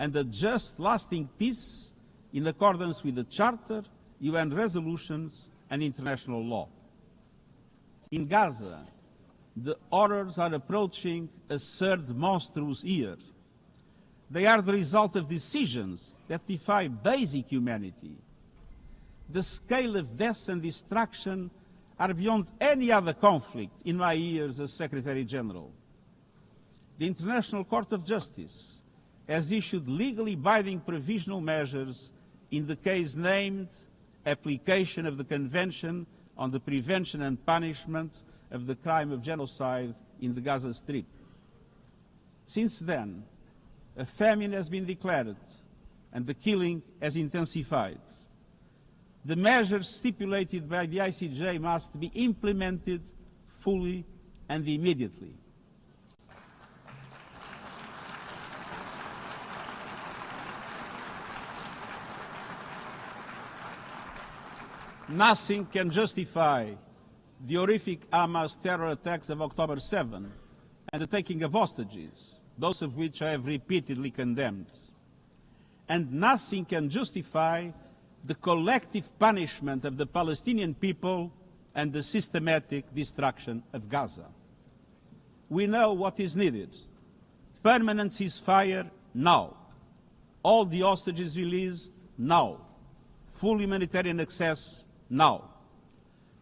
and a just, lasting peace in accordance with the Charter, UN resolutions, and international law. In Gaza, the horrors are approaching a third monstrous year. They are the result of decisions that defy basic humanity. The scale of death and destruction are beyond any other conflict in my years as Secretary General. The International Court of Justice has issued legally binding provisional measures in the case named Application of the Convention on the Prevention and Punishment of the Crime of Genocide in the Gaza Strip. Since then, a famine has been declared and the killing has intensified. The measures stipulated by the ICJ must be implemented fully and immediately. Nothing can justify the horrific Hamas terror attacks of October 7 and the taking of hostages, both of which I have repeatedly condemned. And nothing can justify the collective punishment of the Palestinian people and the systematic destruction of Gaza. We know what is needed. Permanent ceasefire now. All the hostages released now. Full humanitarian access now.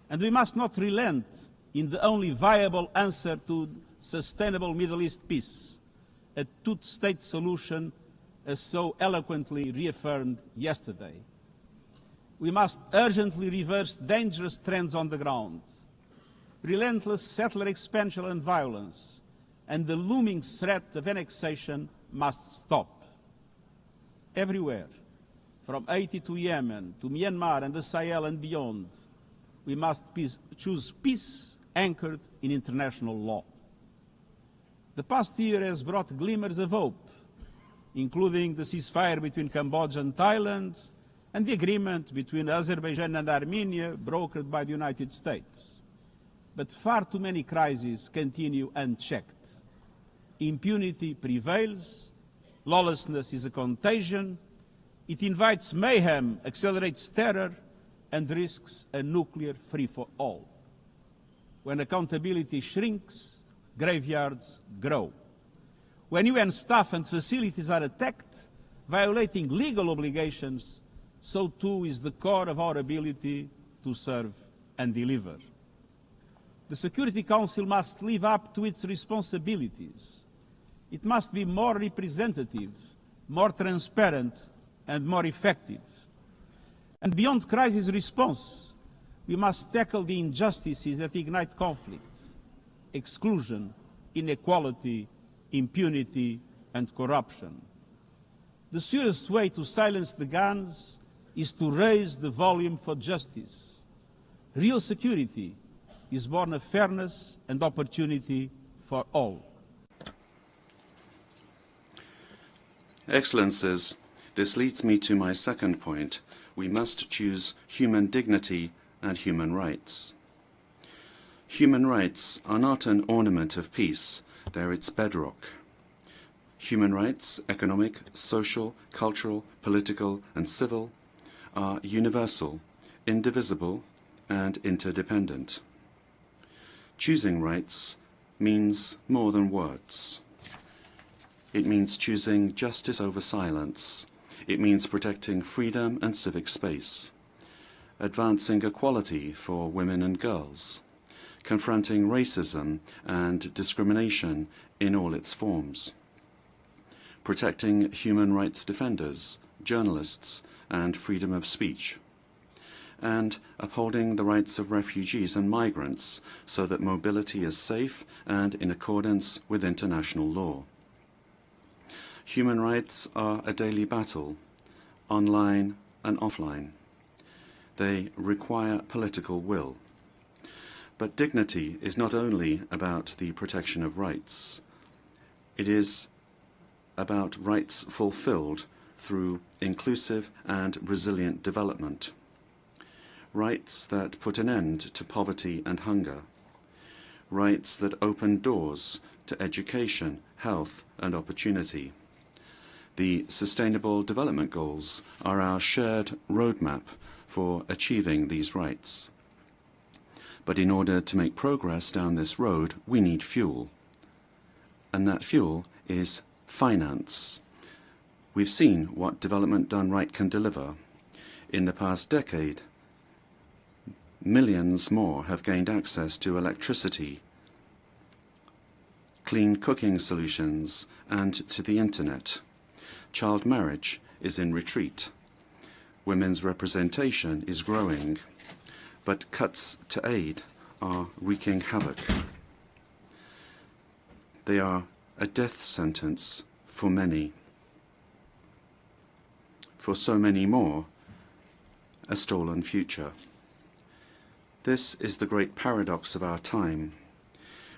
And we must not relent in the only viable answer to sustainable Middle East peace, a two-state solution as so eloquently reaffirmed yesterday. We must urgently reverse dangerous trends on the ground. Relentless settler expansion and violence and the looming threat of annexation must stop. Everywhere, from Haiti to Yemen, to Myanmar and the Sahel and beyond, we must choose peace anchored in international law. The past year has brought glimmers of hope, including the ceasefire between Cambodia and Thailand, and the agreement between Azerbaijan and Armenia brokered by the United States. But far too many crises continue unchecked. Impunity prevails, lawlessness is a contagion, it invites mayhem, accelerates terror, and risks a nuclear free-for-all. When accountability shrinks, graveyards grow. When UN staff and facilities are attacked, violating legal obligations, so too is the core of our ability to serve and deliver. The Security Council must live up to its responsibilities. It must be more representative, more transparent, and more effective. And beyond crisis response, we must tackle the injustices that ignite conflict: exclusion, inequality, impunity, and corruption. The surest way to silence the guns is to raise the volume for justice. Real security is born of fairness and opportunity for all. Excellencies, this leads me to my second point. We must choose human dignity and human rights. Human rights are not an ornament of peace, they're its bedrock. Human rights, economic, social, cultural, political, and civil, are universal, indivisible, and interdependent. Choosing rights means more than words. It means choosing justice over silence. It means protecting freedom and civic space, advancing equality for women and girls, confronting racism and discrimination in all its forms, protecting human rights defenders, journalists, and freedom of speech, and upholding the rights of refugees and migrants so that mobility is safe and in accordance with international law. Human rights are a daily battle, online and offline. They require political will. But dignity is not only about the protection of rights. It is about rights fulfilled through inclusive and resilient development. Rights that put an end to poverty and hunger. Rights that open doors to education, health, and opportunity. The Sustainable Development Goals are our shared roadmap for achieving these rights. But in order to make progress down this road, we need fuel. And that fuel is finance. We've seen what development done right can deliver. In the past decade, millions more have gained access to electricity, clean cooking solutions, and to the internet. Child marriage is in retreat. Women's representation is growing, but cuts to aid are wreaking havoc. They are a death sentence for many. For so many more, a stolen future. This is the great paradox of our time.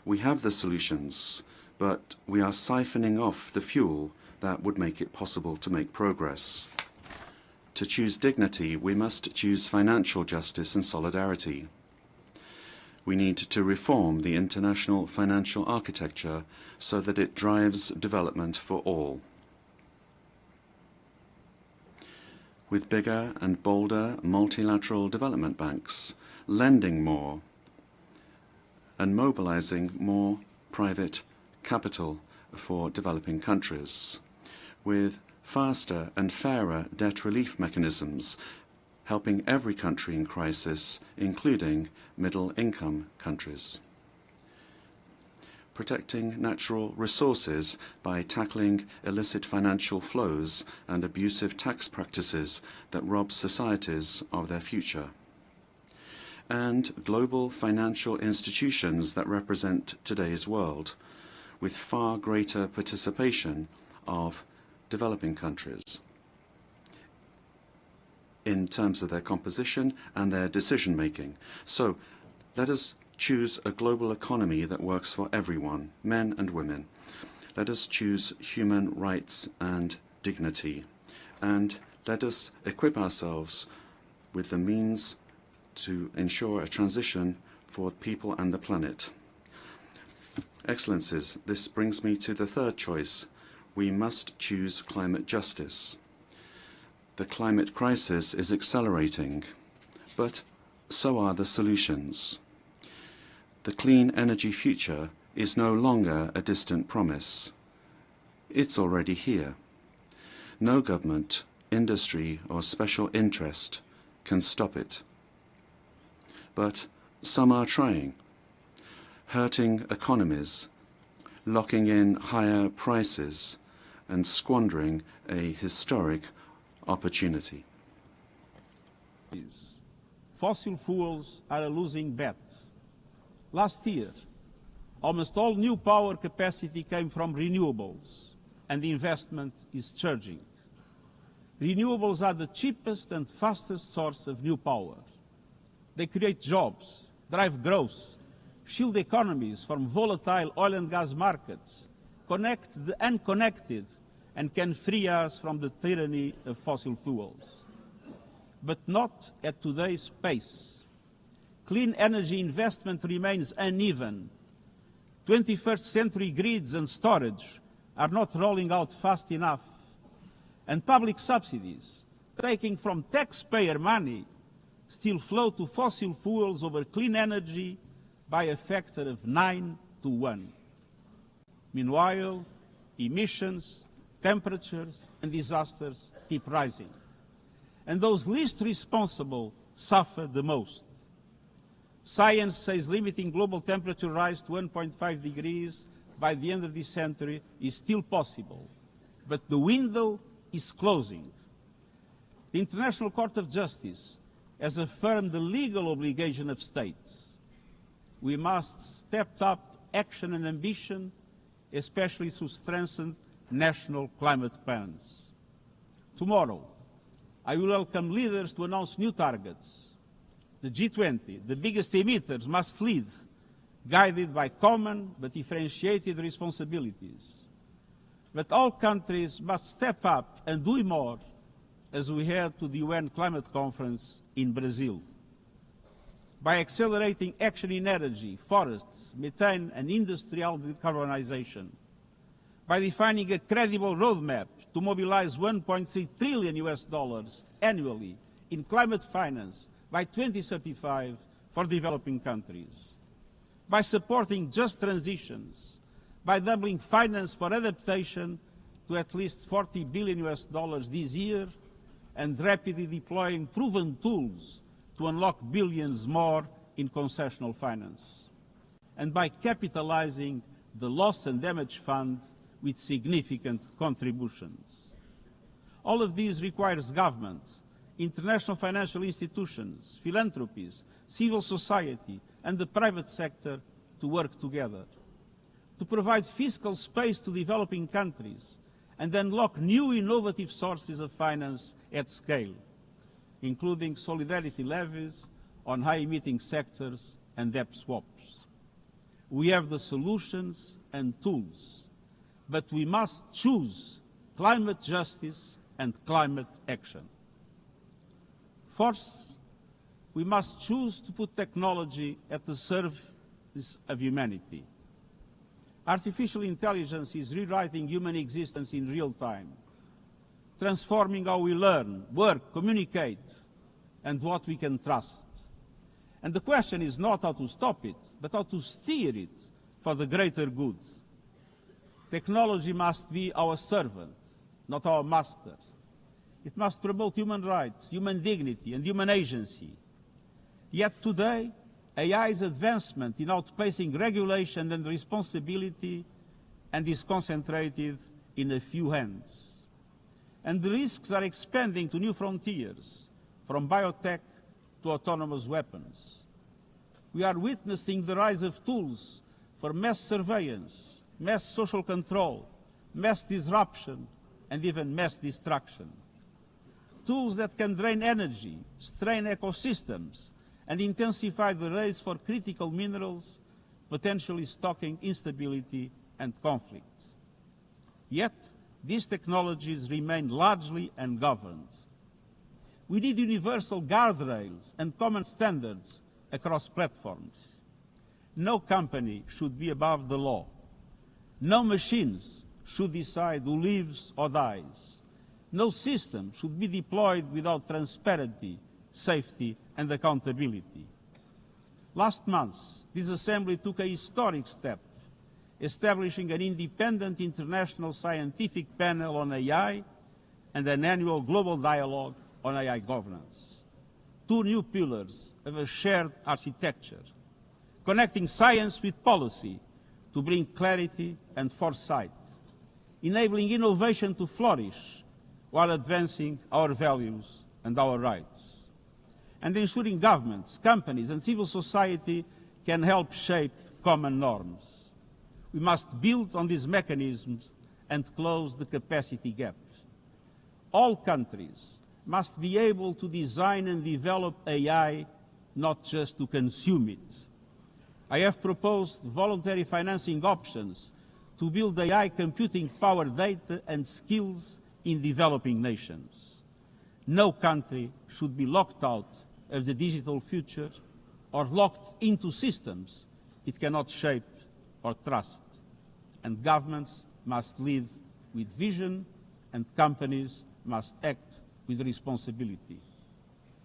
We have the solutions, but we are siphoning off the fuel that would make it possible to make progress. To choose dignity, we must choose financial justice and solidarity. We need to reform the international financial architecture so that it drives development for all. With bigger and bolder multilateral development banks, lending more and mobilizing more private capital for developing countries, with faster and fairer debt relief mechanisms, helping every country in crisis, including middle-income countries. Protecting natural resources by tackling illicit financial flows and abusive tax practices that rob societies of their future. And global financial institutions that represent today's world, with far greater participation of developing countries in terms of their composition and their decision-making. So let us choose a global economy that works for everyone, men and women. Let us choose human rights and dignity. And let us equip ourselves with the means to ensure a transition for people and the planet. Excellencies, this brings me to the third choice. We must choose climate justice. The climate crisis is accelerating, but so are the solutions. The clean energy future is no longer a distant promise. It's already here. No government, industry, or special interest can stop it. But some are trying, hurting economies, locking in higher prices, and squandering a historic opportunity. Fossil fuels are a losing bet. Last year, almost all new power capacity came from renewables, and the investment is surging. Renewables are the cheapest and fastest source of new power. They create jobs, drive growth, shield economies from volatile oil and gas markets, connect the unconnected, and can free us from the tyranny of fossil fuels. But not at today's pace. Clean energy investment remains uneven. 21st century grids and storage are not rolling out fast enough. And public subsidies, taking from taxpayer money, still flow to fossil fuels over clean energy by a factor of 9 to 1. Meanwhile, emissions, temperatures, and disasters keep rising. And those least responsible suffer the most. Science says limiting global temperature rise to 1.5 degrees by the end of this century is still possible, but the window is closing. The International Court of Justice has affirmed the legal obligation of states. We must step up action and ambition, especially through strengthened national climate plans. Tomorrow, I will welcome leaders to announce new targets. The G20, the biggest emitters, must lead, guided by common but differentiated responsibilities. But all countries must step up and do more as we head to the UN Climate Conference in Brazil. By accelerating action in energy, forests, methane and industrial decarbonization, by defining a credible roadmap to mobilize $1.3 trillion annually in climate finance by 2035 for developing countries, by supporting just transitions, by doubling finance for adaptation to at least $40 billion this year, and rapidly deploying proven tools to unlock billions more in concessional finance, and by capitalizing the Loss and Damage Fund with significant contributions. All of these requires government, international financial institutions, philanthropies, civil society, and the private sector to work together, to provide fiscal space to developing countries and unlock new innovative sources of finance at scale, including solidarity levies on high-emitting sectors and debt swaps. We have the solutions and tools, but we must choose climate justice and climate action. First, we must choose to put technology at the service of humanity. Artificial intelligence is rewriting human existence in real time, transforming how we learn, work, communicate, and what we can trust. And the question is not how to stop it, but how to steer it for the greater good. Technology must be our servant, not our master. It must promote human rights, human dignity, and human agency. Yet today, AI's advancement in outpacing regulation and responsibility and is concentrated in a few hands. And the risks are expanding to new frontiers, from biotech to autonomous weapons. We are witnessing the rise of tools for mass surveillance, mass social control, mass disruption, and even mass destruction. Tools that can drain energy, strain ecosystems, and intensify the race for critical minerals, potentially stoking instability and conflict. Yet, these technologies remain largely ungoverned. We need universal guardrails and common standards across platforms. No company should be above the law. No machines should decide who lives or dies. No system should be deployed without transparency, safety, and accountability. Last month, this Assembly took a historic step, establishing an independent international scientific panel on AI and an annual global dialogue on AI governance. Two new pillars of a shared architecture, connecting science with policy to bring clarity and foresight, enabling innovation to flourish while advancing our values and our rights, and ensuring governments, companies, and civil society can help shape common norms. We must build on these mechanisms and close the capacity gap. All countries must be able to design and develop AI, not just to consume it. I have proposed voluntary financing options to build AI computing power, data, and skills in developing nations. No country should be locked out of the digital future or locked into systems it cannot shape or trust. And governments must lead with vision, and companies must act with responsibility.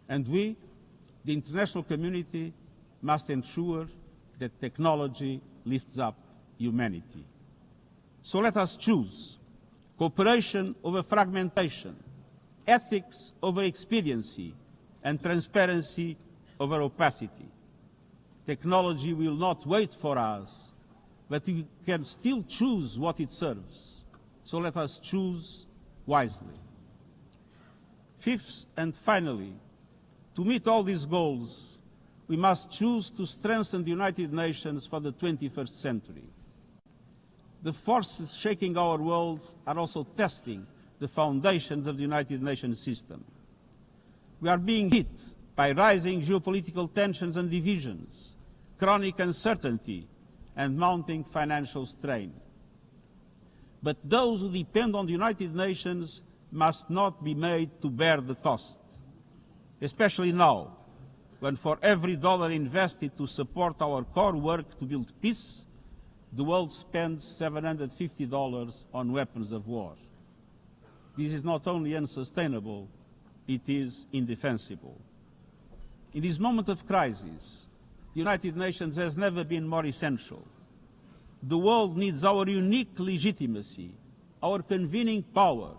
And we, the international community, must ensure that technology lifts up humanity. So let us choose cooperation over fragmentation, ethics over expediency, and transparency over opacity. Technology will not wait for us, but we can still choose what it serves. So let us choose wisely. Fifth and finally, to meet all these goals, we must choose to strengthen the United Nations for the 21st century. The forces shaking our world are also testing the foundations of the United Nations system. We are being hit by rising geopolitical tensions and divisions, chronic uncertainty, and mounting financial strain. But those who depend on the United Nations must not be made to bear the cost, especially now, when for every dollar invested to support our core work to build peace, the world spends $750 on weapons of war. This is not only unsustainable, it is indefensible. In this moment of crisis, the United Nations has never been more essential. The world needs our unique legitimacy, our convening power,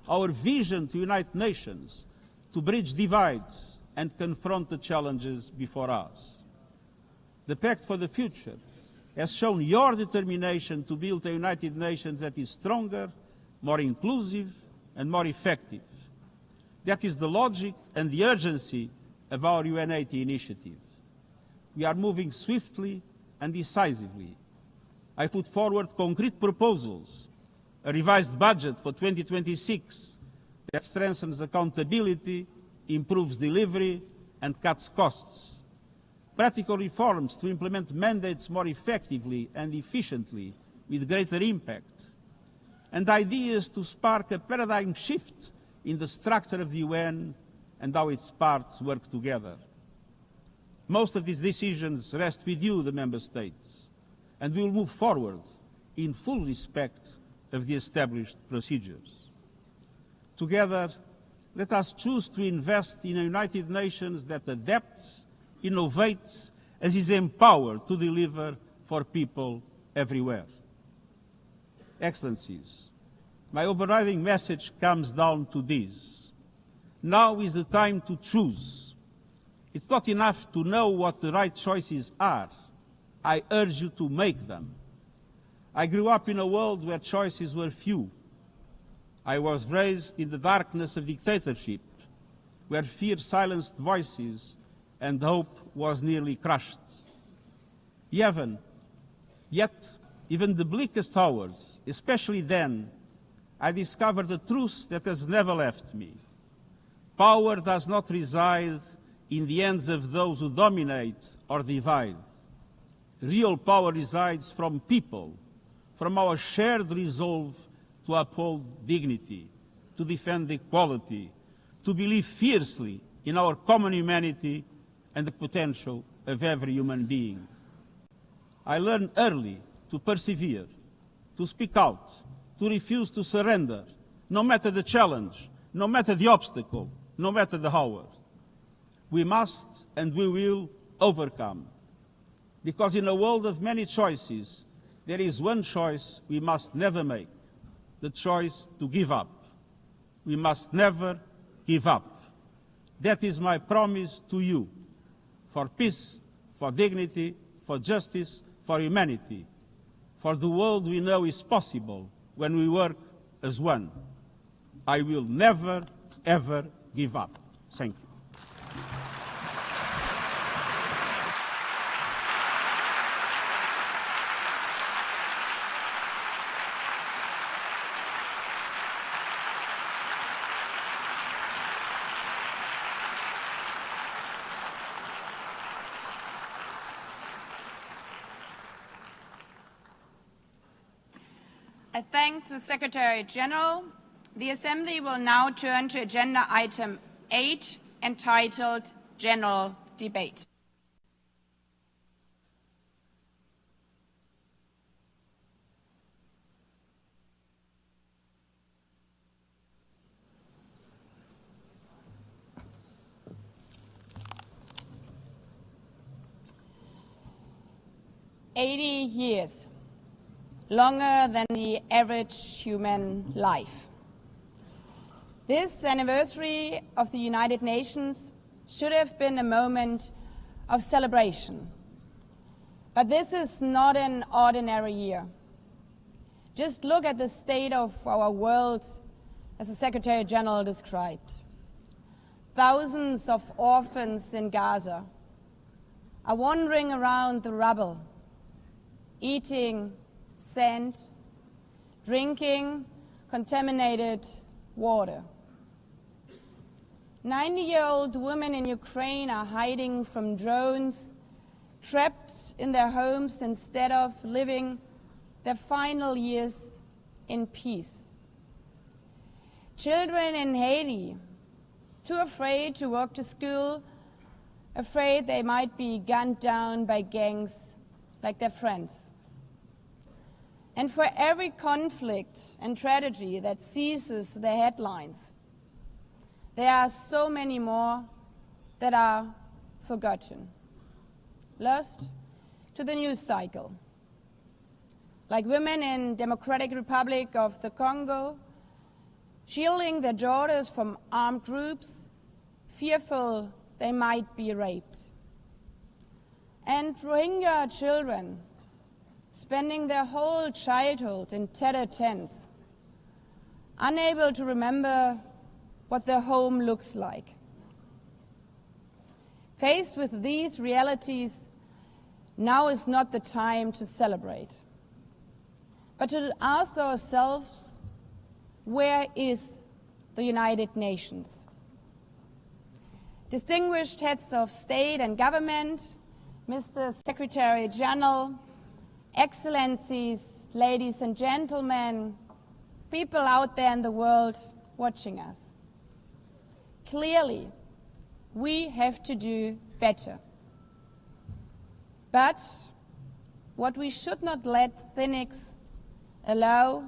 our vision to unite nations, to bridge divides and confront the challenges before us. The Pact for the Future has shown your determination to build a United Nations that is stronger, more inclusive, and more effective. That is the logic and the urgency of our UN80 initiative. We are moving swiftly and decisively. I put forward concrete proposals, a revised budget for 2026 that strengthens accountability, improves delivery, and cuts costs. Practical reforms to implement mandates more effectively and efficiently with greater impact. And ideas to spark a paradigm shift in the structure of the UN and how its parts work together. Most of these decisions rest with you, the Member States, and we will move forward in full respect of the established procedures. Together, let us choose to invest in a United Nations that adapts, innovates, and is empowered to deliver for people everywhere. Excellencies, my overriding message comes down to this. Now is the time to choose. It's not enough to know what the right choices are. I urge you to make them. I grew up in a world where choices were few. I was raised in the darkness of dictatorship, where fear silenced voices and hope was nearly crushed. Yet, even the bleakest hours, especially then, I discovered a truth that has never left me. Power does not reside in the hands of those who dominate or divide. Real power resides from people, from our shared resolve to uphold dignity, to defend equality, to believe fiercely in our common humanity and the potential of every human being. I learned early to persevere, to speak out, to refuse to surrender, no matter the challenge, no matter the obstacle, no matter the hour. We must and we will overcome. Because in a world of many choices, there is one choice we must never make, the choice to give up. We must never give up. That is my promise to you, for peace, for dignity, for justice, for humanity, for the world we know is possible when we work as one. I will never, ever give up. Thank you. I thank the Secretary General. The Assembly will now turn to Agenda Item 8, entitled General Debate. "80 years. Longer than the average human life. This anniversary of the United Nations should have been a moment of celebration. But this is not an ordinary year. Just look at the state of our world, as the Secretary General described. Thousands of orphans in Gaza are wandering around the rubble, eating sand, drinking contaminated water. 90-year-old women in Ukraine are hiding from drones, trapped in their homes instead of living their final years in peace. Children in Haiti, too afraid to walk to school, afraid they might be gunned down by gangs like their friends. And for every conflict and tragedy that seizes the headlines, there are so many more that are forgotten, lost to the news cycle. Like women in Democratic Republic of the Congo, shielding their daughters from armed groups, fearful they might be raped. And Rohingya children spending their whole childhood in tattered tents, unable to remember what their home looks like. Faced with these realities, now is not the time to celebrate, but to ask ourselves, where is the United Nations? Distinguished heads of state and government, Mr. Secretary General, Excellencies, ladies and gentlemen, people out there in the world watching us. Clearly, we have to do better. But what we should not let cynics allow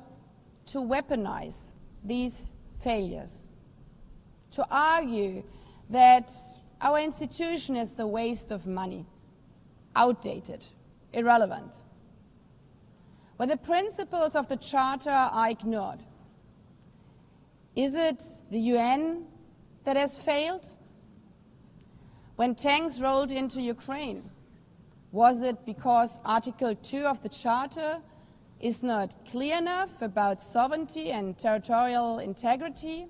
to weaponize these failures, to argue that our institution is a waste of money, outdated, irrelevant. When the principles of the Charter are ignored, is it the UN that has failed? When tanks rolled into Ukraine, was it because Article 2 of the Charter is not clear enough about sovereignty and territorial integrity?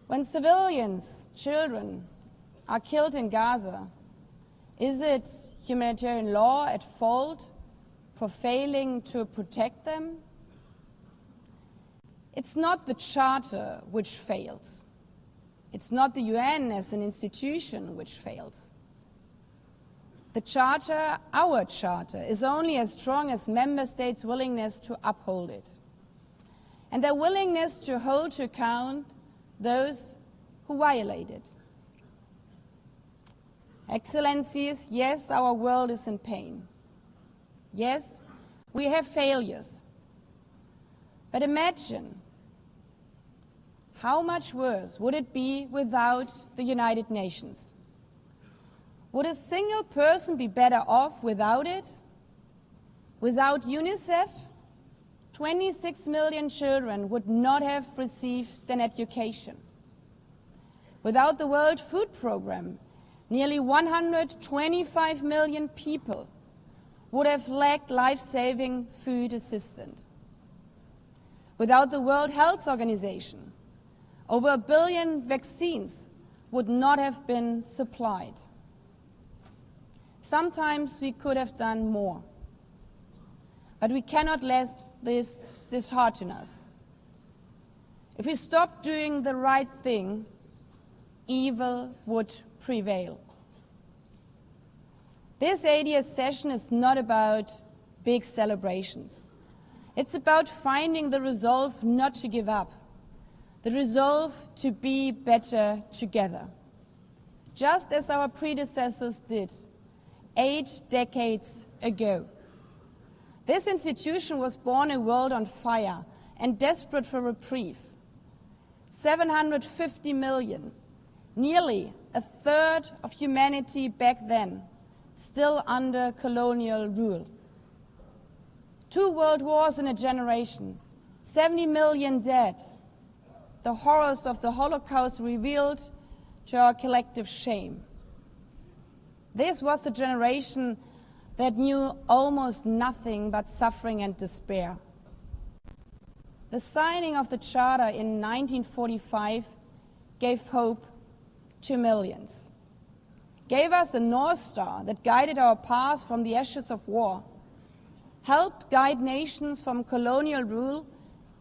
When civilians, children, are killed in Gaza, is it humanitarian law at fault for failing to protect them? It's not the Charter which fails. It's not the UN as an institution which fails. The Charter, our Charter, is only as strong as member states' willingness to uphold it, and their willingness to hold to account those who violate it. Excellencies, yes, our world is in pain. Yes, we have failures. But imagine how much worse would it be without the United Nations? Would a single person be better off without it? Without UNICEF, 26 million children would not have received an education. Without the World Food Programme, nearly 125 million people would have lacked life-saving food assistance. Without the World Health Organization, over 1 billion vaccines would not have been supplied. Sometimes we could have done more, but we cannot let this dishearten us. If we stop doing the right thing, evil would prevail. This 80th session is not about big celebrations. It's about finding the resolve not to give up, the resolve to be better together, just as our predecessors did 8 decades ago. This institution was born in a world on fire and desperate for reprieve. 750 million, nearly a third of humanity back then, still under colonial rule. 2 world wars in a generation, 70 million dead. The horrors of the Holocaust revealed to our collective shame. This was a generation that knew almost nothing but suffering and despair. The signing of the Charter in 1945 gave hope to millions, gave us a North Star that guided our path from the ashes of war, helped guide nations from colonial rule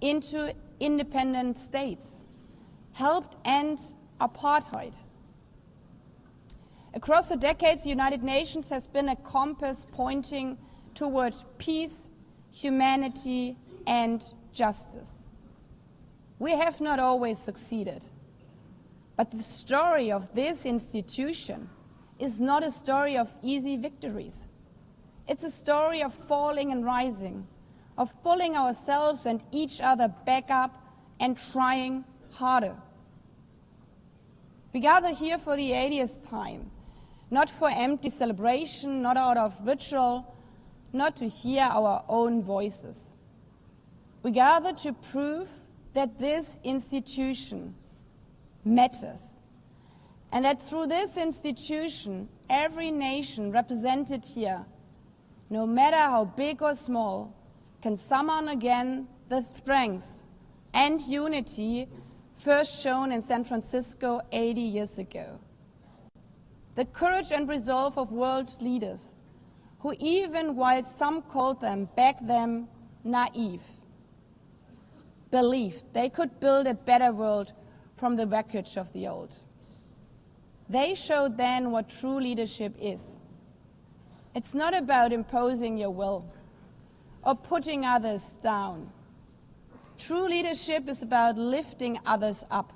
into independent states, helped end apartheid. Across the decades, the United Nations has been a compass pointing toward peace, humanity, and justice. We have not always succeeded, but the story of this institution is not a story of easy victories. It's a story of falling and rising, of pulling ourselves and each other back up and trying harder. We gather here for the 80th time, not for empty celebration, not out of ritual, not to hear our own voices. We gather to prove that this institution matters, and that through this institution, every nation represented here, no matter how big or small, can summon again the strength and unity first shown in San Francisco 80 years ago. The courage and resolve of world leaders, who even while some called them back then naive, believed they could build a better world from the wreckage of the old. They showed then what true leadership is. It's not about imposing your will or putting others down. True leadership is about lifting others up,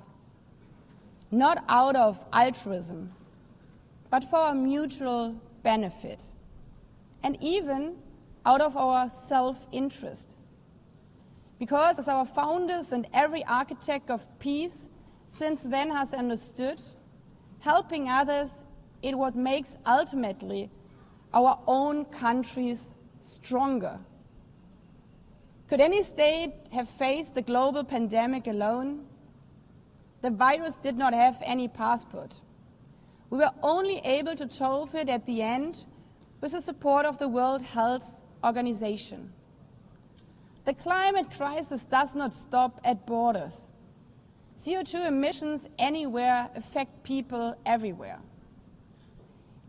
not out of altruism, but for our mutual benefit, and even out of our self-interest. Because as our founders and every architect of peace since then has understood, helping others is what makes ultimately our own countries stronger. Could any state have faced the global pandemic alone? The virus did not have any passport. We were only able to solve it at the end with the support of the World Health Organization. The climate crisis does not stop at borders. CO2 emissions anywhere affect people everywhere.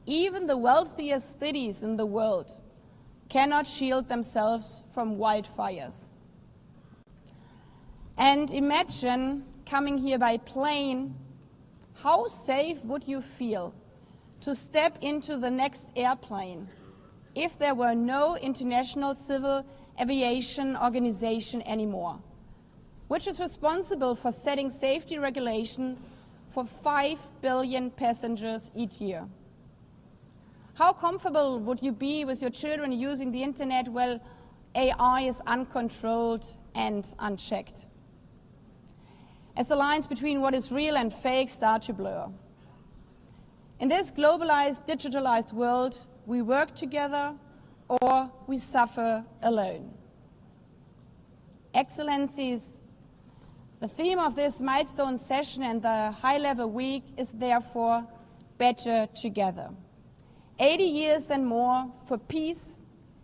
Even the wealthiest cities in the world cannot shield themselves from wildfires. And imagine coming here by plane, how safe would you feel to step into the next airplane if there were no International Civil Aviation Organization anymore, which is responsible for setting safety regulations for 5 billion passengers each year? How comfortable would you be with your children using the internet while AI is uncontrolled and unchecked? As the lines between what is real and fake start to blur. In this globalized, digitalized world, we work together or we suffer alone. Excellencies, the theme of this milestone session and the high-level week is therefore better together. 80 years and more for peace,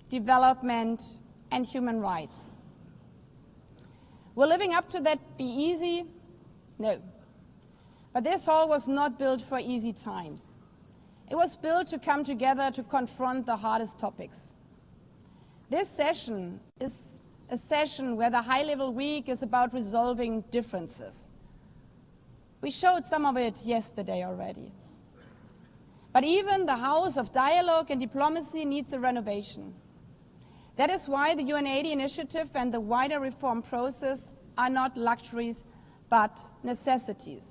development, and human rights. Will living up to that be easy? No. But this hall was not built for easy times. It was built to come together to confront the hardest topics. This session is a session where the high-level week is about resolving differences. We showed some of it yesterday already. But even the house of dialogue and diplomacy needs a renovation. That is why the UNTV initiative and the wider reform process are not luxuries, but necessities.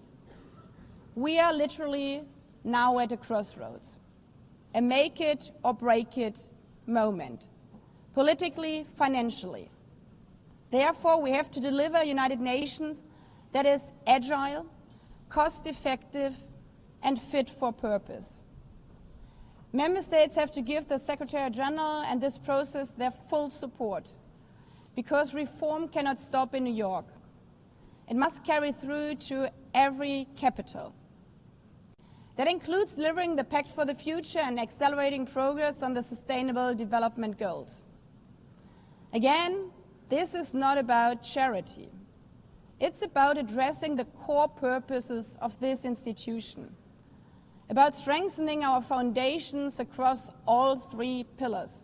We are literally now at a crossroads, a make it or break it moment, politically, financially. Therefore, we have to deliver a United Nations that is agile, cost-effective, and fit for purpose. Member States have to give the Secretary General and this process their full support, because reform cannot stop in New York. It must carry through to every capital. That includes delivering the Pact for the Future and accelerating progress on the Sustainable Development Goals. Again, this is not about charity. It's about addressing the core purposes of this institution, about strengthening our foundations across all 3 pillars: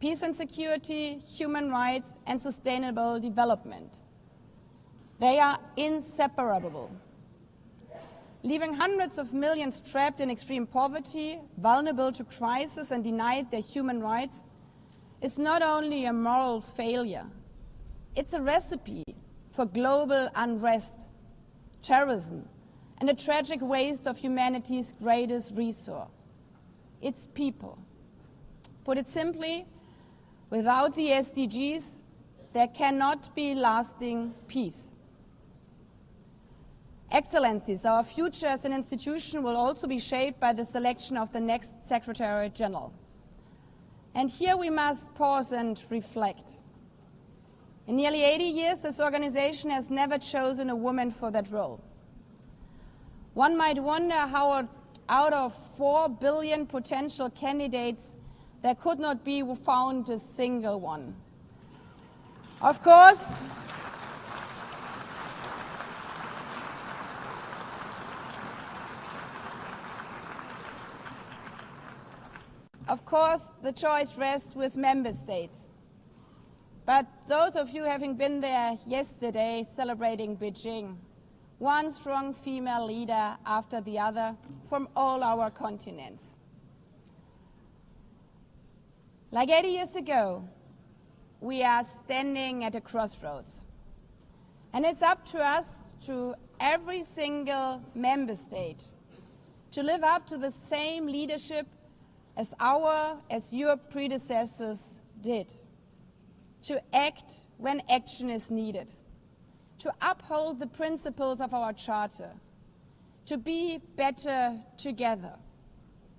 peace and security, human rights, and sustainable development. They are inseparable. Leaving hundreds of millions trapped in extreme poverty, vulnerable to crisis, and denied their human rights is not only a moral failure, it's a recipe for global unrest, terrorism, and a tragic waste of humanity's greatest resource, its people. Put it simply, without the SDGs, there cannot be lasting peace. Excellencies, our future as an institution will also be shaped by the selection of the next Secretary General. And here we must pause and reflect. In nearly 80 years, this organization has never chosen a woman for that role. One might wonder how out of 4 billion potential candidates, there could not be found a single one. Of course, the choice rests with member states. But those of you having been there yesterday celebrating Beijing, one strong female leader after the other from all our continents. Like 80 years ago, we are standing at a crossroads. And it's up to us, to every single member state, to live up to the same leadership as your predecessors did. To act when action is needed. To uphold the principles of our Charter. To be better together.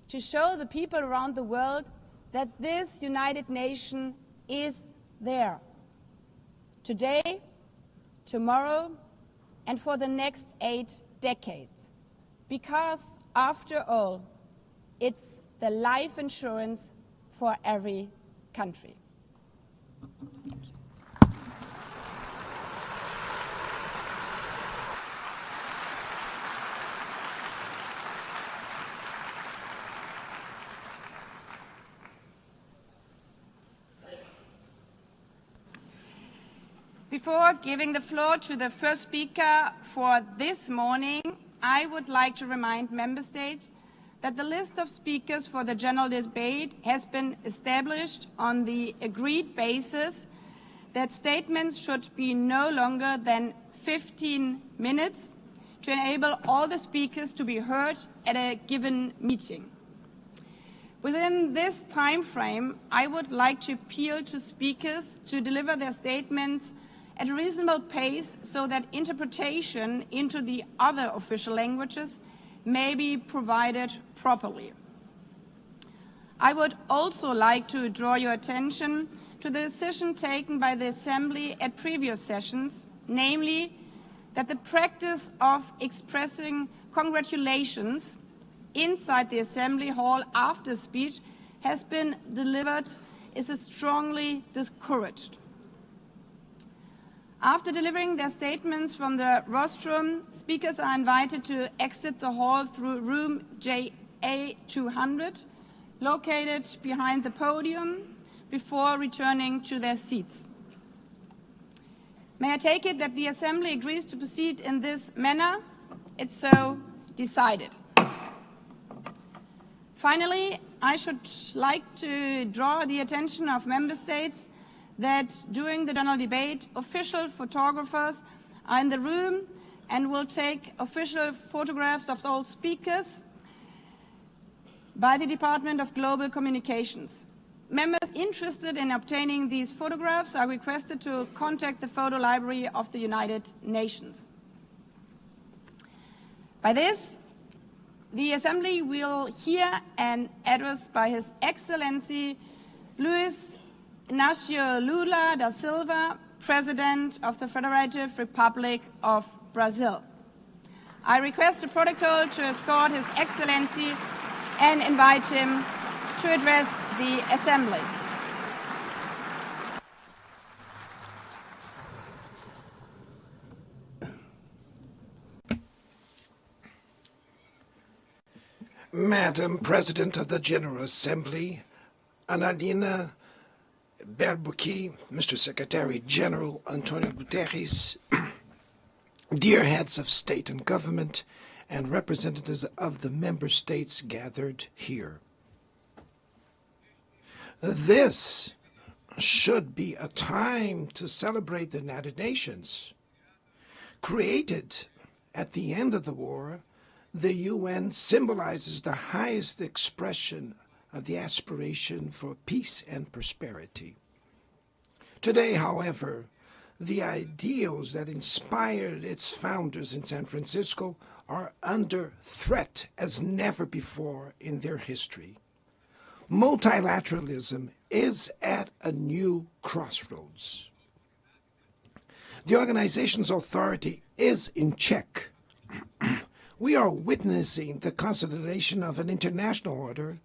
To show the people around the world that this United Nation is there. Today, tomorrow, and for the next 8 decades. Because, after all, it's the life insurance for every country. Before giving the floor to the first speaker for this morning, I would like to remind member states that the list of speakers for the general debate has been established on the agreed basis that statements should be no longer than 15 minutes to enable all the speakers to be heard at a given meeting. Within this time frame, I would like to appeal to speakers to deliver their statements at a reasonable pace so that interpretation into the other official languages may be provided properly. I would also like to draw your attention to the decision taken by the Assembly at previous sessions, namely that the practice of expressing congratulations inside the Assembly Hall after speech has been delivered is strongly discouraged. After delivering their statements from the rostrum, speakers are invited to exit the hall through room JA200, located behind the podium, before returning to their seats. May I take it that the Assembly agrees to proceed in this manner? It's so decided. Finally, I should like to draw the attention of member states that during the general debate, official photographers are in the room and will take official photographs of all speakers by the Department of Global Communications. Members interested in obtaining these photographs are requested to contact the Photo Library of the United Nations. By this, the Assembly will hear an address by His Excellency Luiz Inácio Lula da Silva, President of the Federative Republic of Brazil. I request the protocol to escort His Excellency and invite him to address the Assembly. Madam President of the General Assembly, Annalena Baerbock, Mr. Secretary General Antonio Guterres, dear heads of state and government, and representatives of the member states gathered here. This should be a time to celebrate the United Nations. Created at the end of the war, the UN symbolizes the highest expression of the aspiration for peace and prosperity. Today, however, the ideals that inspired its founders in San Francisco are under threat as never before in their history. Multilateralism is at a new crossroads. The organization's authority is in check. We are witnessing the consolidation of an international order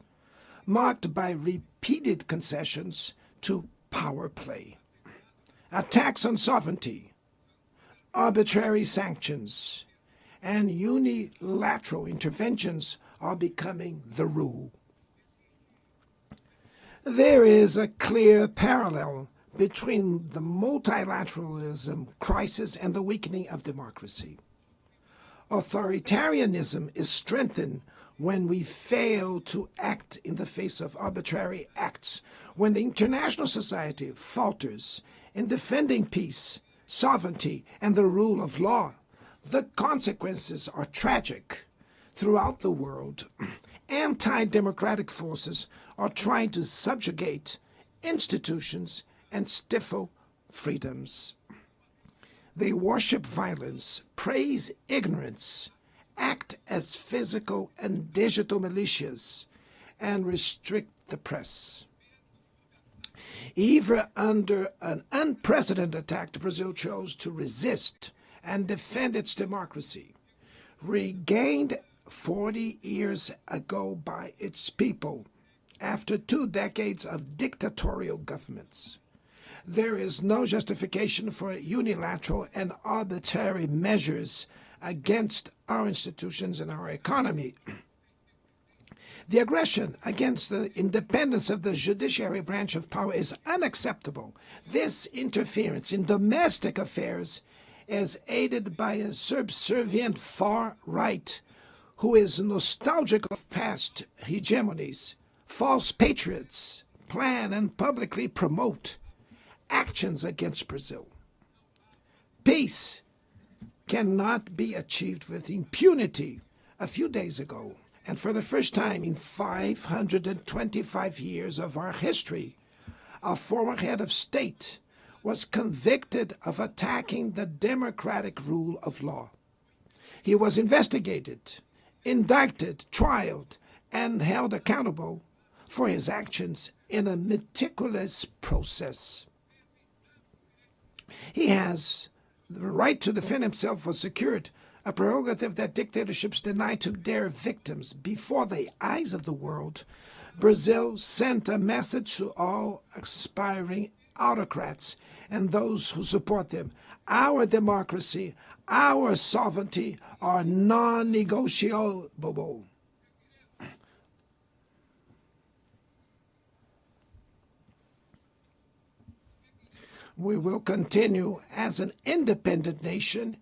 marked by repeated concessions to power play. Attacks on sovereignty, arbitrary sanctions, and unilateral interventions are becoming the rule. There is a clear parallel between the multilateralism crisis and the weakening of democracy. Authoritarianism is strengthened when we fail to act in the face of arbitrary acts, when the international society falters in defending peace, sovereignty, and the rule of law. The consequences are tragic. Throughout the world, anti-democratic forces are trying to subjugate institutions and stifle freedoms. They worship violence, praise ignorance, act as physical and digital militias, and restrict the press. Even under an unprecedented attack, Brazil chose to resist and defend its democracy, regained 40 years ago by its people after 2 decades of dictatorial governments. There is no justification for unilateral and arbitrary measures against our institutions and our economy. The aggression against the independence of the judiciary branch of power is unacceptable. This interference in domestic affairs is aided by a subservient far right who is nostalgic of past hegemonies. False patriots plan and publicly promote actions against Brazil. Peace cannot be achieved with impunity. A few days ago, and for the first time in 525 years of our history, a former head of state was convicted of attacking the democratic rule of law. He was investigated, indicted, trialed, and held accountable for his actions in a meticulous process. He has the right to defend himself was secured, a prerogative that dictatorships deny to their victims. Before the eyes of the world, Brazil sent a message to all aspiring autocrats and those who support them. Our democracy, our sovereignty are non-negotiable. We will continue as an independent nation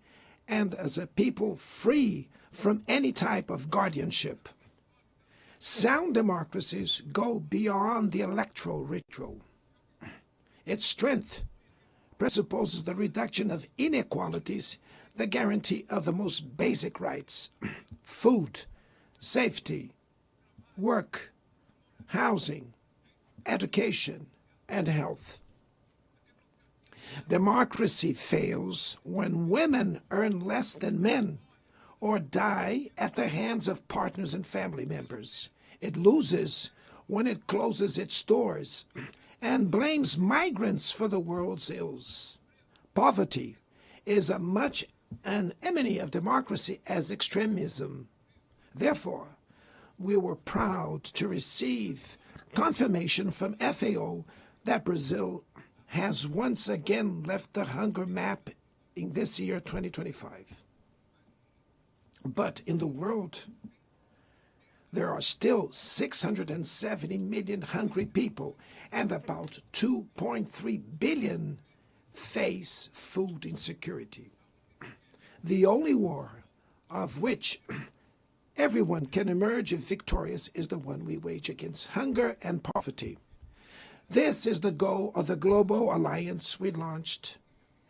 and as a people free from any type of guardianship. Sound democracies go beyond the electoral ritual. Its strength presupposes the reduction of inequalities, the guarantee of the most basic rights: food, safety, work, housing, education, and health. Democracy fails when women earn less than men or die at the hands of partners and family members. It loses when it closes its doors and blames migrants for the world's ills. Poverty is as much an enemy of democracy as extremism. Therefore, we were proud to receive confirmation from FAO that Brazil has once again left the hunger map in this year, 2025. But in the world, there are still 670 million hungry people, and about 2.3 billion face food insecurity. The only war of which everyone can emerge victorious is the one we wage against hunger and poverty. This is the goal of the global alliance we launched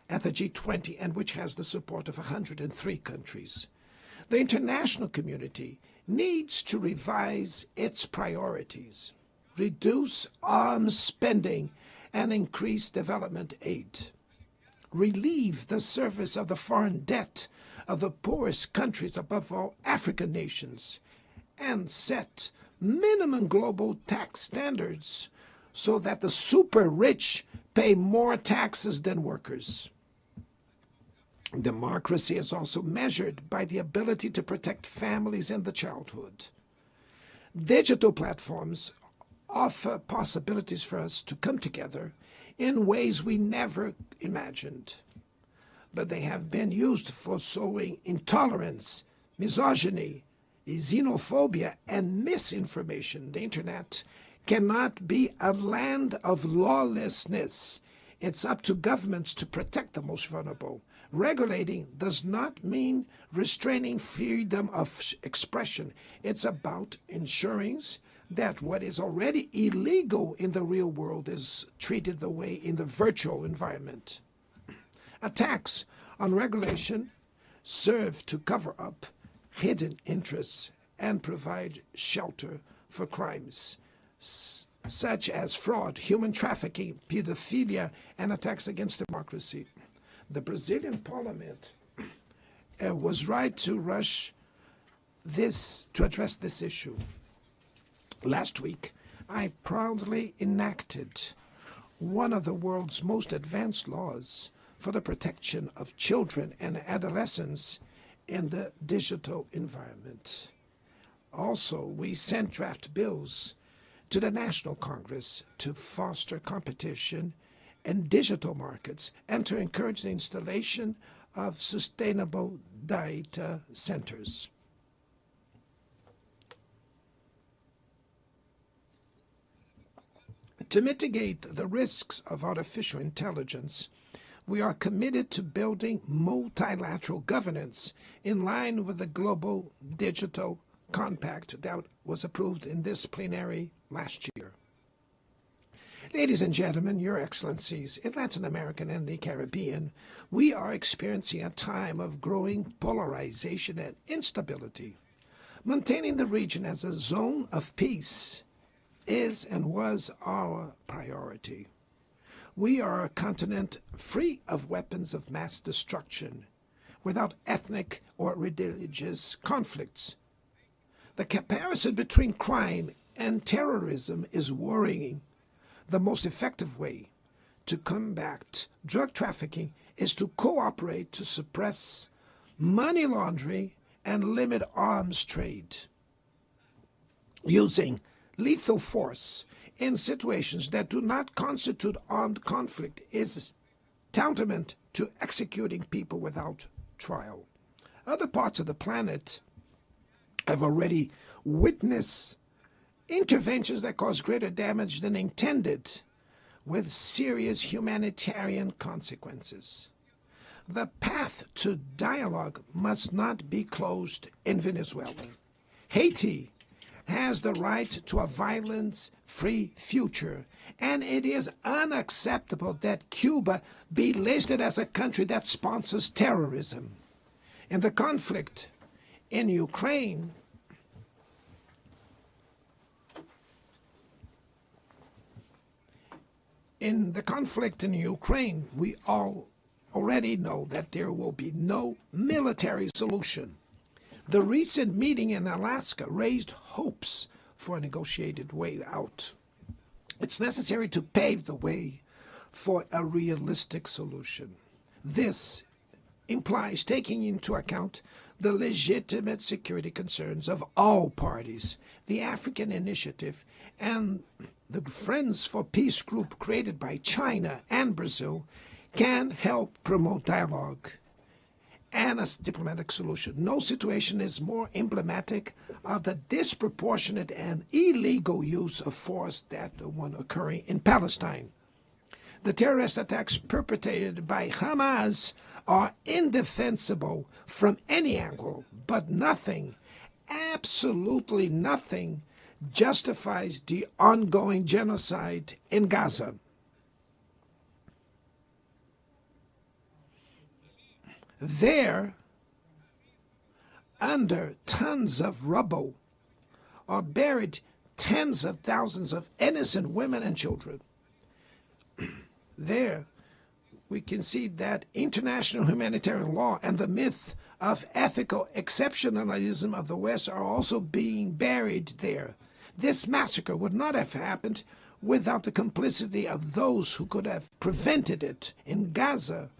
at the G20 and which has the support of 103 countries. The international community needs to revise its priorities. reduce arms spending, and increase development aid. Relieve the service of the foreign debt of the poorest countries, above all African nations, and set minimum global tax standards so that the super rich pay more taxes than workers. Democracy is also measured by the ability to protect families and the childhood. Digital platforms offer possibilities for us to come together in ways we never imagined. But they have been used for sowing intolerance, misogyny, xenophobia, and misinformation. The internet cannot be a land of lawlessness. It's up to governments to protect the most vulnerable. Regulating does not mean restraining freedom of expression. It's about ensuring that what is already illegal in the real world is treated the way in the virtual environment. Attacks on regulation serve to cover up hidden interests and provide shelter for crimes such as fraud, human trafficking, pedophilia, and attacks against democracy. The Brazilian parliament was right to rush to address this issue. Last week, I proudly enacted one of the world's most advanced laws for the protection of children and adolescents in the digital environment. Also, we sent draft bills to the National Congress to foster competition in digital markets and to encourage the installation of sustainable data centers. To mitigate the risks of artificial intelligence, we are committed to building multilateral governance in line with the Global Digital Compact that was approved in this plenary last year. Ladies and gentlemen, Your Excellencies, in Latin America and the Caribbean, we are experiencing a time of growing polarization and instability. Maintaining the region as a zone of peace is and was our priority. We are a continent free of weapons of mass destruction, without ethnic or religious conflicts. The comparison between crime and terrorism is worrying. The most effective way to combat drug trafficking is to cooperate to suppress money laundering and limit arms trade. Using lethal force in situations that do not constitute armed conflict is tantamount to executing people without trial. Other parts of the planet have already witnessed interventions that cause greater damage than intended, with serious humanitarian consequences. The path to dialogue must not be closed in Venezuela. Haiti has the right to a violence-free future, and it is unacceptable that Cuba be listed as a country that sponsors terrorism. In the conflict in Ukraine, we all already know that there will be no military solution. The recent meeting in Alaska raised hopes for a negotiated way out. It's necessary to pave the way for a realistic solution. This implies taking into account the legitimate security concerns of all parties. The African Initiative and the Friends for Peace group created by China and Brazil can help promote dialogue and a diplomatic solution. No situation is more emblematic of the disproportionate and illegal use of force than the one occurring in Palestine. The terrorist attacks perpetrated by Hamas are indefensible from any angle, but nothing, absolutely nothing, justifies the ongoing genocide in Gaza. There, under tons of rubble, are buried tens of thousands of innocent women and children. There, we can see that international humanitarian law and the myth of ethical exceptionalism of the West are also being buried there. This massacre would not have happened without the complicity of those who could have prevented it. In Gaza,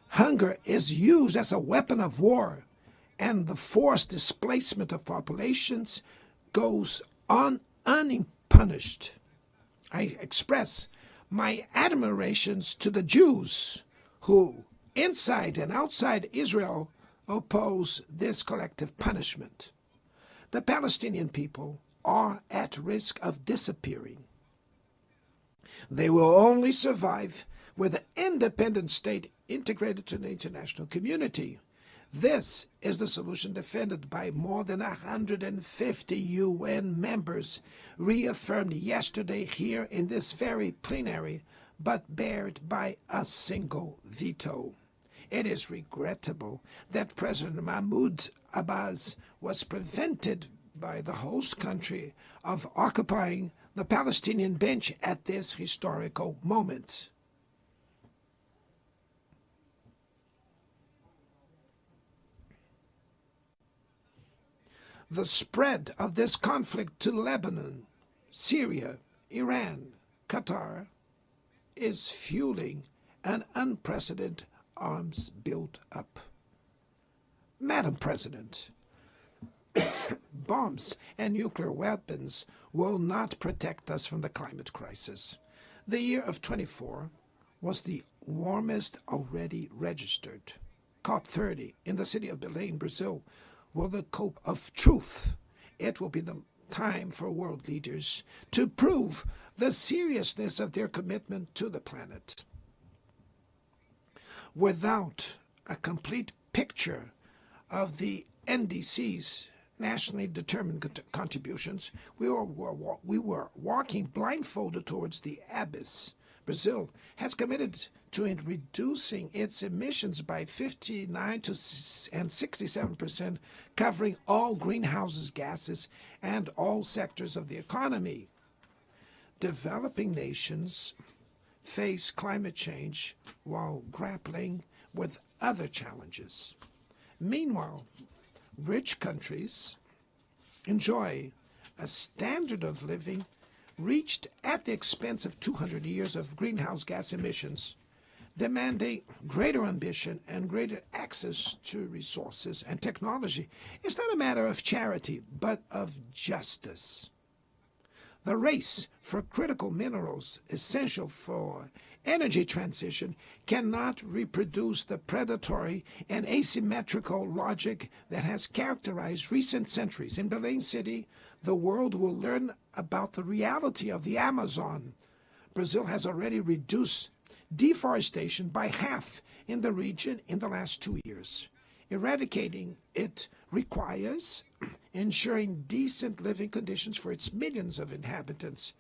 hunger is used as a weapon of war, and the forced displacement of populations goes on unpunished. I express my admirations to the Jews who, inside and outside Israel, oppose this collective punishment. The Palestinian people are at risk of disappearing. They will only survive with an independent state integrated to the international community. This is the solution defended by more than 150 UN members, reaffirmed yesterday here in this very plenary, but bared by a single veto. It is regrettable that President Mahmoud Abbas was prevented by the host country of occupying the Palestinian bench at this historical moment. The spread of this conflict to Lebanon, Syria, Iran, Qatar is fueling an unprecedented arms build-up. Madam President, bombs and nuclear weapons will not protect us from the climate crisis. The year of 24 was the warmest already registered. COP30 in the city of Belém, Brazil, will the cope of truth. It will be the time for world leaders to prove the seriousness of their commitment to the planet. Without a complete picture of the NDC's nationally determined contributions, we were walking blindfolded towards the abyss. Brazil has committed to reducing its emissions by 59% and 67%, covering all greenhouse gases and all sectors of the economy. Developing nations face climate change while grappling with other challenges. Meanwhile, rich countries enjoy a standard of living reached at the expense of 200 years of greenhouse gas emissions, demanding greater ambition and greater access to resources and technology. It's not a matter of charity, but of justice. The race for critical minerals essential for energy transition cannot reproduce the predatory and asymmetrical logic that has characterized recent centuries. In Belém City, the world will learn about the reality of the Amazon. Brazil has already reduced deforestation by half in the region in the last 2 years. Eradicating it requires ensuring decent living conditions for its millions of inhabitants.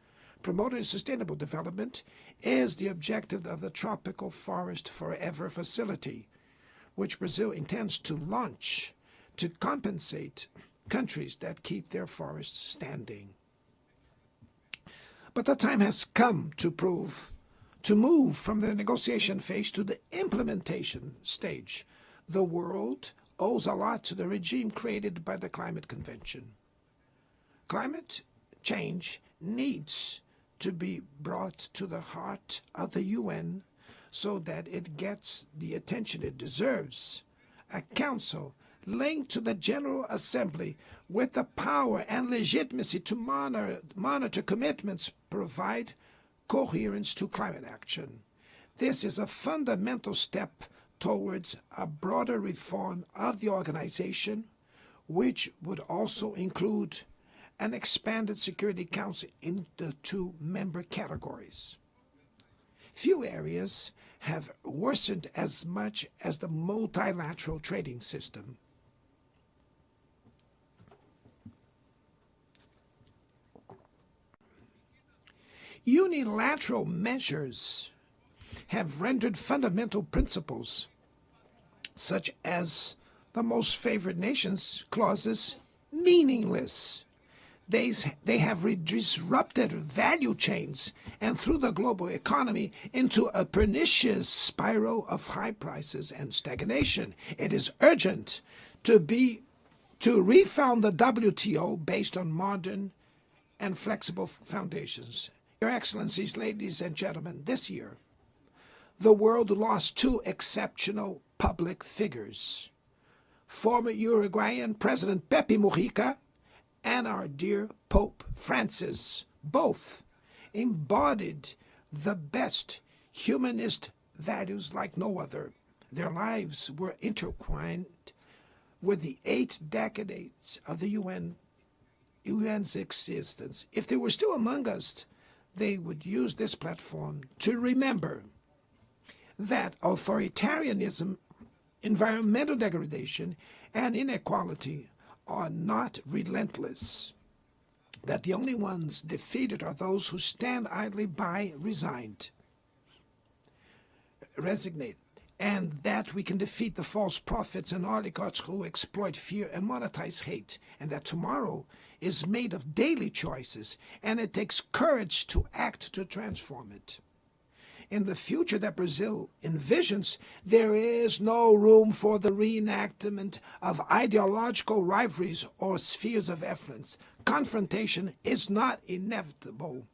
Promoting sustainable development is the objective of the Tropical Forest Forever facility, which Brazil intends to launch to compensate countries that keep their forests standing. But the time has come to move from the negotiation phase to the implementation stage. The world owes a lot to the regime created by the Climate Convention. Climate change needs to be brought to the heart of the UN so that it gets the attention it deserves. A council linked to the General Assembly with the power and legitimacy to monitor commitments provide coherence to climate action. This is a fundamental step towards a broader reform of the organization, which would also include an expanded Security Council in the 2 member categories. Few areas have worsened as much as the multilateral trading system. Unilateral measures have rendered fundamental principles, such as the most favored nations clauses, meaningless. They have disrupted value chains and threw the global economy into a pernicious spiral of high prices and stagnation. It is urgent to refound the WTO based on modern and flexible foundations. Your Excellencies, ladies and gentlemen, this year, the world lost two exceptional public figures. Former Uruguayan President Pepe Mujica and our dear Pope Francis, both embodied the best humanist values like no other. Their lives were intertwined with the 8 decades of the UN's existence. If they were still among us, they would use this platform to remember that authoritarianism, environmental degradation, and inequality are not relentless, that the only ones defeated are those who stand idly by, resigned, and that we can defeat the false prophets and oligarchs who exploit fear and monetize hate, and that tomorrow is made of daily choices, and it takes courage to act to transform it. In the future that Brazil envisions, there is no room for the reenactment of ideological rivalries or spheres of influence. Confrontation is not inevitable.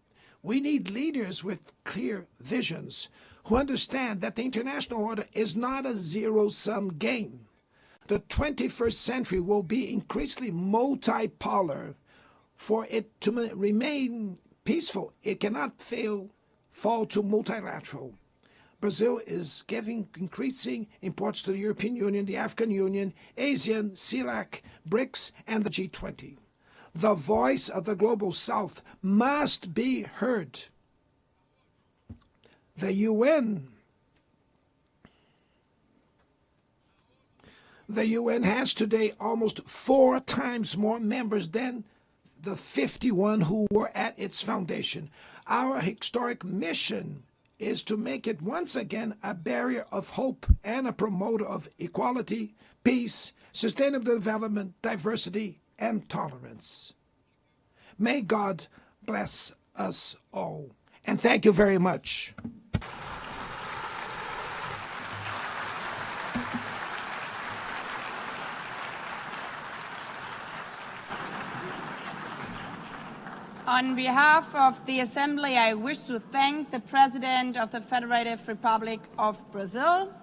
We need leaders with clear visions who understand that the international order is not a zero-sum game. The 21st century will be increasingly multipolar. For it to remain peaceful, it cannot fall to multilateral. Brazil is giving increasing importance to the European Union, the African Union, ASEAN, CELAC, BRICS, and the G20. The voice of the Global South must be heard. The UN has today almost 4 times more members than the 51 who were at its foundation. Our historic mission is to make it once again a barrier of hope and a promoter of equality, peace, sustainable development, diversity, and tolerance. May God bless us all. And thank you very much. On behalf of the Assembly, I wish to thank the President of the Federative Republic of Brazil,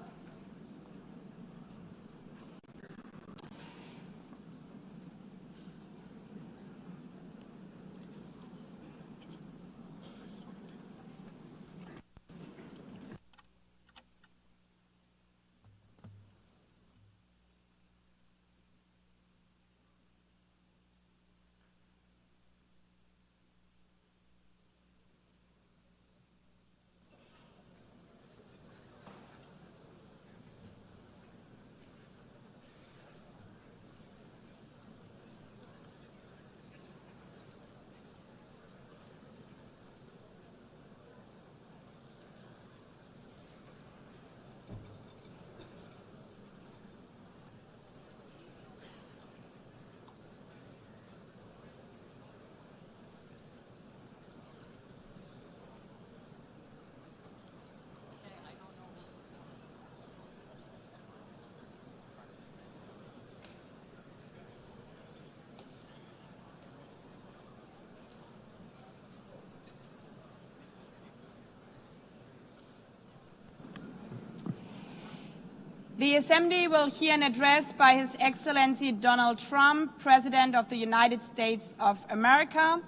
the Assembly will hear an address by His Excellency Donald Trump, President of the United States of America.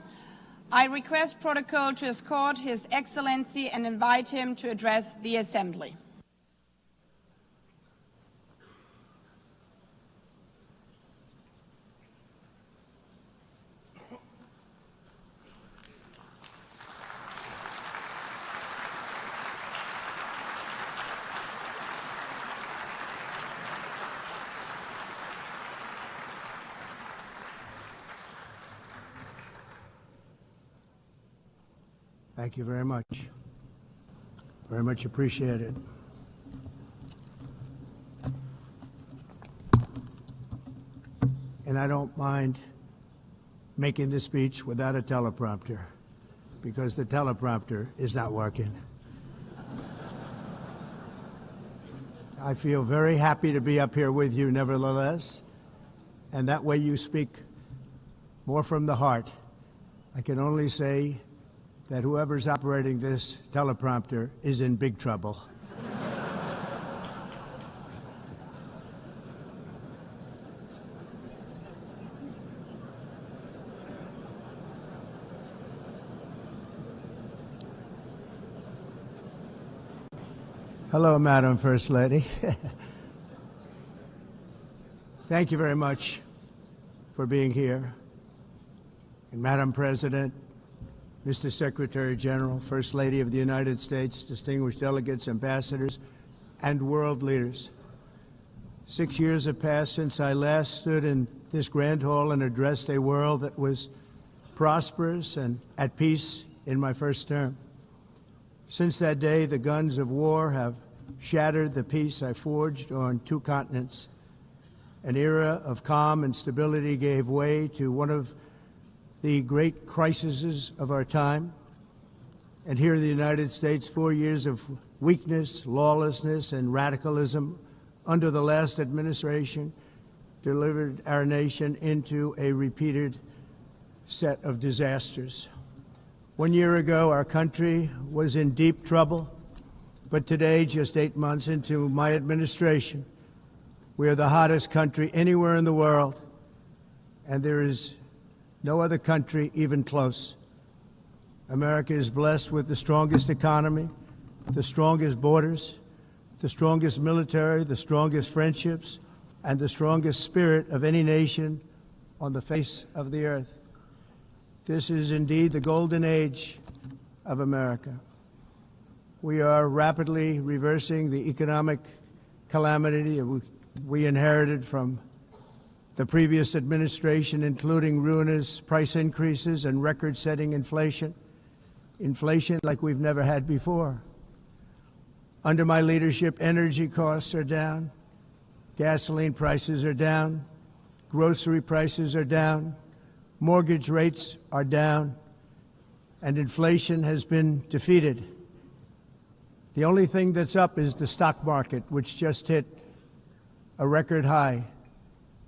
I request protocol to escort His Excellency and invite him to address the Assembly. Thank you very much. Very much appreciated. And I don't mind making this speech without a teleprompter because the teleprompter is not working. I feel very happy to be up here with you nevertheless, and that way you speak more from the heart. I can only say that whoever's operating this teleprompter is in big trouble. Hello, Madam First Lady. Thank you very much for being here. And Madam President, Mr. Secretary General, First Lady of the United States, distinguished delegates, ambassadors, and world leaders. 6 years have passed since I last stood in this grand hall and addressed a world that was prosperous and at peace in my first term. Since that day, the guns of war have shattered the peace I forged on 2 continents. An era of calm and stability gave way to one of the great crises of our time. And here in the United States, 4 years of weakness, lawlessness, and radicalism under the last administration delivered our nation into a repeated set of disasters. 1 year ago, our country was in deep trouble, but today, just 8 months into my administration, we are the hottest country anywhere in the world, and there is no other country even close. America is blessed with the strongest economy, the strongest borders, the strongest military, the strongest friendships, and the strongest spirit of any nation on the face of the earth. This is indeed the golden age of America. We are rapidly reversing the economic calamity we inherited from the previous administration, including ruinous price increases and record-setting inflation like we've never had before. Under my leadership, energy costs are down, gasoline prices are down, grocery prices are down, mortgage rates are down, and inflation has been defeated. The only thing that's up is the stock market, which just hit a record high. In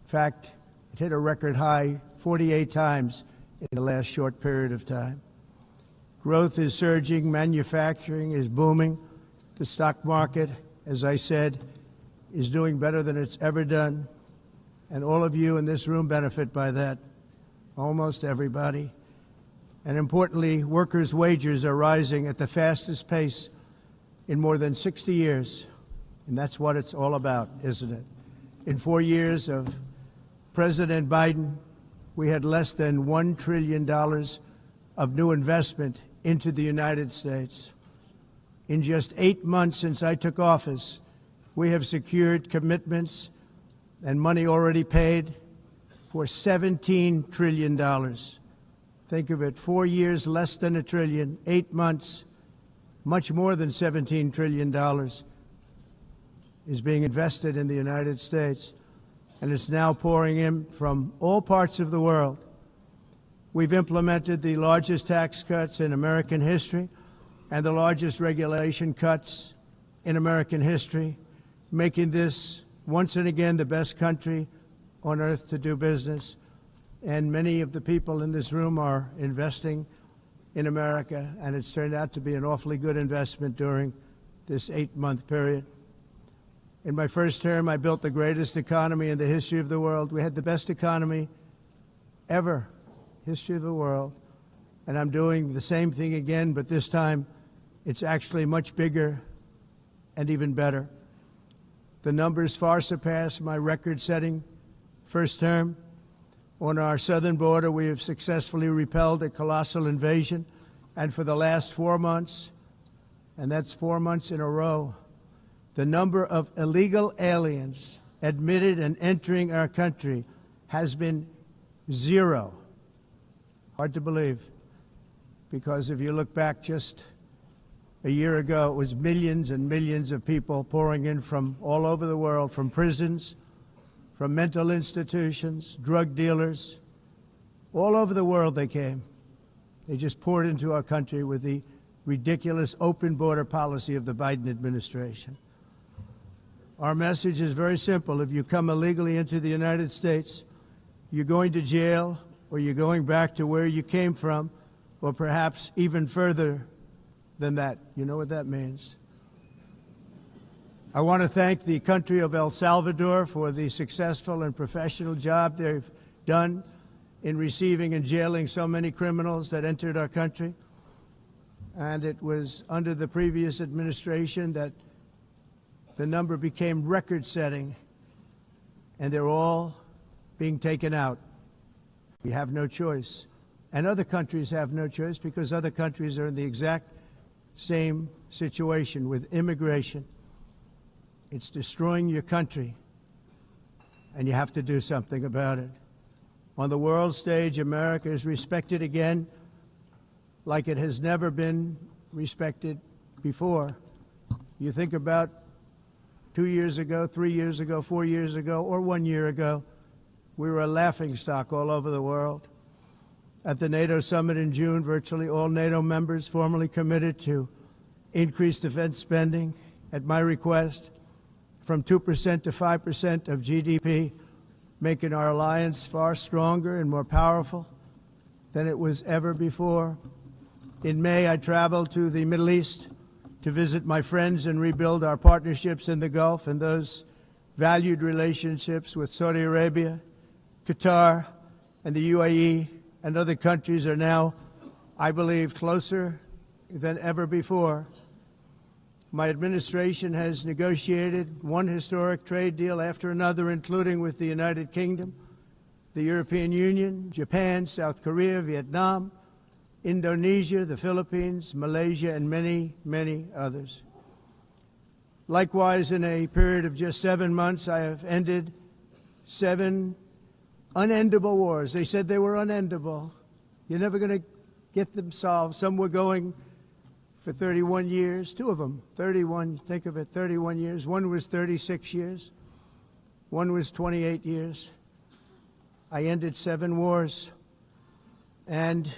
fact, it hit a record high 48 times in the last short period of time. Growth is surging, manufacturing is booming. The stock market, as I said, is doing better than it's ever done, and all of you in this room benefit by that. Almost everybody. And importantly, workers' wages are rising at the fastest pace in more than 60 years. And that's what it's all about, isn't it? In 4 years of President Biden, we had less than $1 trillion of new investment into the United States. In just 8 months since I took office, we have secured commitments and money already paid for $17 trillion. Think of it, 4 years, less than $1 trillion, 8 months, much more than $17 trillion is being invested in the United States, and it's now pouring in from all parts of the world. We've implemented the largest tax cuts in American history and the largest regulation cuts in American history, making this once and again the best country on earth to do business. And many of the people in this room are investing in America, and it's turned out to be an awfully good investment during this 8-month period. In my first term, I built the greatest economy in the history of the world. We had the best economy ever, history of the world. And I'm doing the same thing again, but this time it's actually much bigger and even better. The numbers far surpass my record-setting first term. On our southern border, we have successfully repelled a colossal invasion, and for the last 4 months, and that's 4 months in a row, the number of illegal aliens admitted and entering our country has been 0. Hard to believe, because if you look back just a year ago, it was millions and millions of people pouring in from all over the world, from prisons, from mental institutions, drug dealers, All over the world they came. They just poured into our country with the ridiculous open border policy of the Biden administration. Our message is very simple. If you come illegally into the United States, you're going to jail, or you're going back to where you came from, or perhaps even further than that. You know what that means. I want to thank the country of El Salvador for the successful and professional job they've done in receiving and jailing so many criminals that entered our country. And it was under the previous administration that the number became record-setting, and they're all being taken out. We have no choice. And other countries have no choice because other countries are in the exact same situation with immigration. It's destroying your country, and you have to do something about it. On the world stage, America is respected again like it has never been respected before. You think about 2 years ago, 3 years ago, 4 years ago, or 1 year ago, we were a laughingstock all over the world. At the NATO summit in June, virtually all NATO members formally committed to increase defense spending at my request from 2% to 5% of GDP, making our alliance far stronger and more powerful than it was ever before. In May, I traveled to the Middle East to visit my friends and rebuild our partnerships in the Gulf and those valued relationships with Saudi Arabia, Qatar, and the UAE and other countries are now, I believe, closer than ever before. My administration has negotiated one historic trade deal after another, including with the United Kingdom, the European Union, Japan, South Korea, Vietnam, Indonesia, the Philippines, Malaysia, and many, many others. Likewise, in a period of just 7 months, I have ended 7 unendable wars. They said they were unendable. You're never going to get them solved. Some were going for 31 years, 2 of them, 31, think of it, 31 years. One was 36 years. One was 28 years. I ended 7 wars. And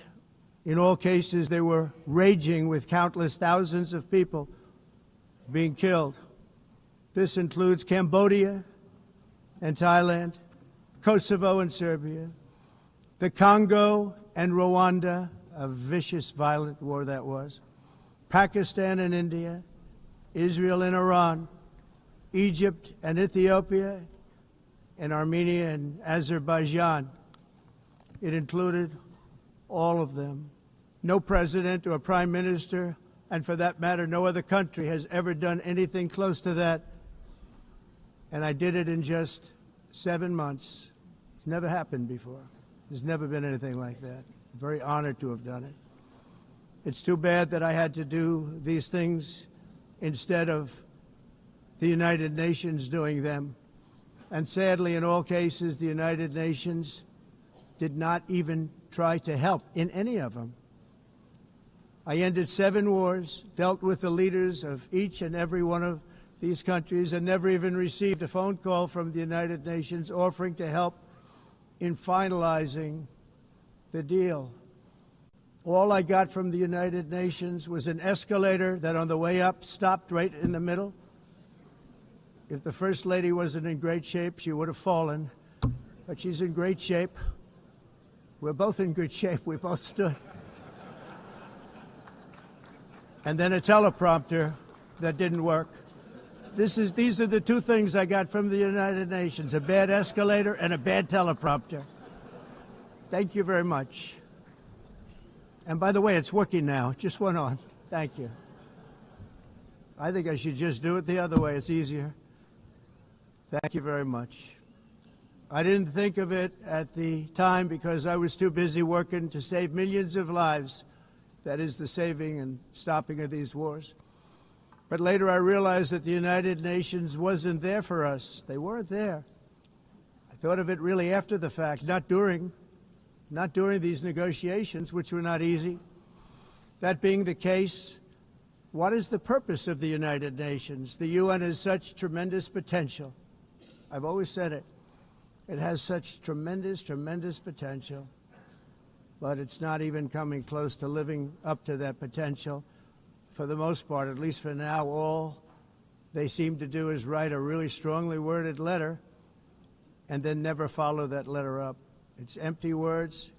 in all cases, they were raging with countless thousands of people being killed. This includes Cambodia and Thailand, Kosovo and Serbia, the Congo and Rwanda, a vicious, violent war that was, Pakistan and India, Israel and Iran, Egypt and Ethiopia, and Armenia and Azerbaijan. It included all of them. No president or prime minister, and for that matter, no other country has ever done anything close to that. And I did it in just 7 months. It's never happened before. There's never been anything like that. I'm very honored to have done it. It's too bad that I had to do these things instead of the United Nations doing them. And sadly, in all cases, the United Nations did not even try to help in any of them. I ended 7 wars, dealt with the leaders of each and every one of these countries, and never even received a phone call from the United Nations offering to help in finalizing the deal. All I got from the United Nations was an escalator that on the way up stopped right in the middle. If the First Lady wasn't in great shape, she would have fallen, but she's in great shape. We're both in good shape. We both stood. And then a teleprompter that didn't work. These are the 2 things I got from the United Nations, a bad escalator and a bad teleprompter. Thank you very much. And by the way, it's working now. It just went on. Thank you. I think I should just do it the other way. It's easier. Thank you very much. I didn't think of it at the time because I was too busy working to save millions of lives. That is the saving and stopping of these wars. But later I realized that the United Nations wasn't there for us. They weren't there. I thought of it really after the fact, not during these negotiations, which were not easy. That being the case, what is the purpose of the United Nations? The UN has such tremendous potential. I've always said it. It has such tremendous, tremendous potential. but it's not even coming close to living up to that potential. For the most part, at least for now, all they seem to do is write a really strongly worded letter and then never follow that letter up. It's empty words,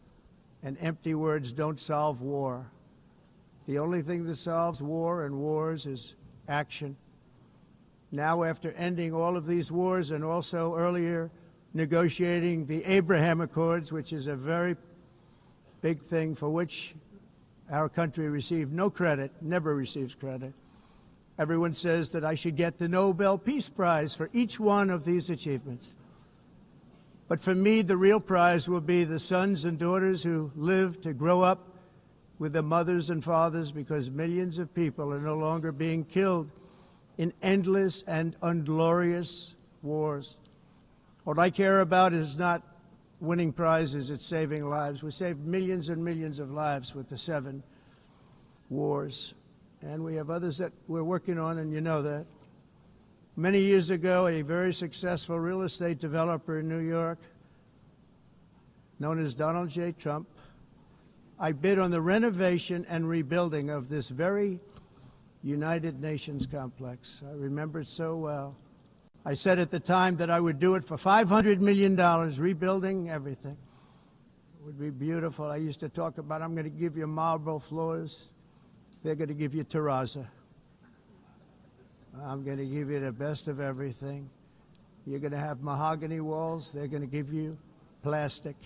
and empty words don't solve war. The only thing that solves war and wars is action. Now, after ending all of these wars and also earlier negotiating the Abraham Accords, which is a very big thing for which our country received no credit, never receives credit. Everyone says that I should get the Nobel Peace Prize for each one of these achievements. But for me, the real prize will be the sons and daughters who live to grow up with the mothers and fathers, because millions of people are no longer being killed in endless and unglorious wars. What I care about is not winning prizes, it's saving lives. We saved millions and millions of lives with the 7 wars. And we have others that we're working on, and you know that. Many years ago, a very successful real estate developer in New York, known as Donald J. Trump, I bid on the renovation and rebuilding of this very United Nations complex. I remember it so well. I said at the time that I would do it for $500 million, rebuilding everything. It would be beautiful. I used to talk about, I'm going to give you marble floors. They're going to give you terrazzo. I'm going to give you the best of everything. You're going to have mahogany walls. They're going to give you plastic.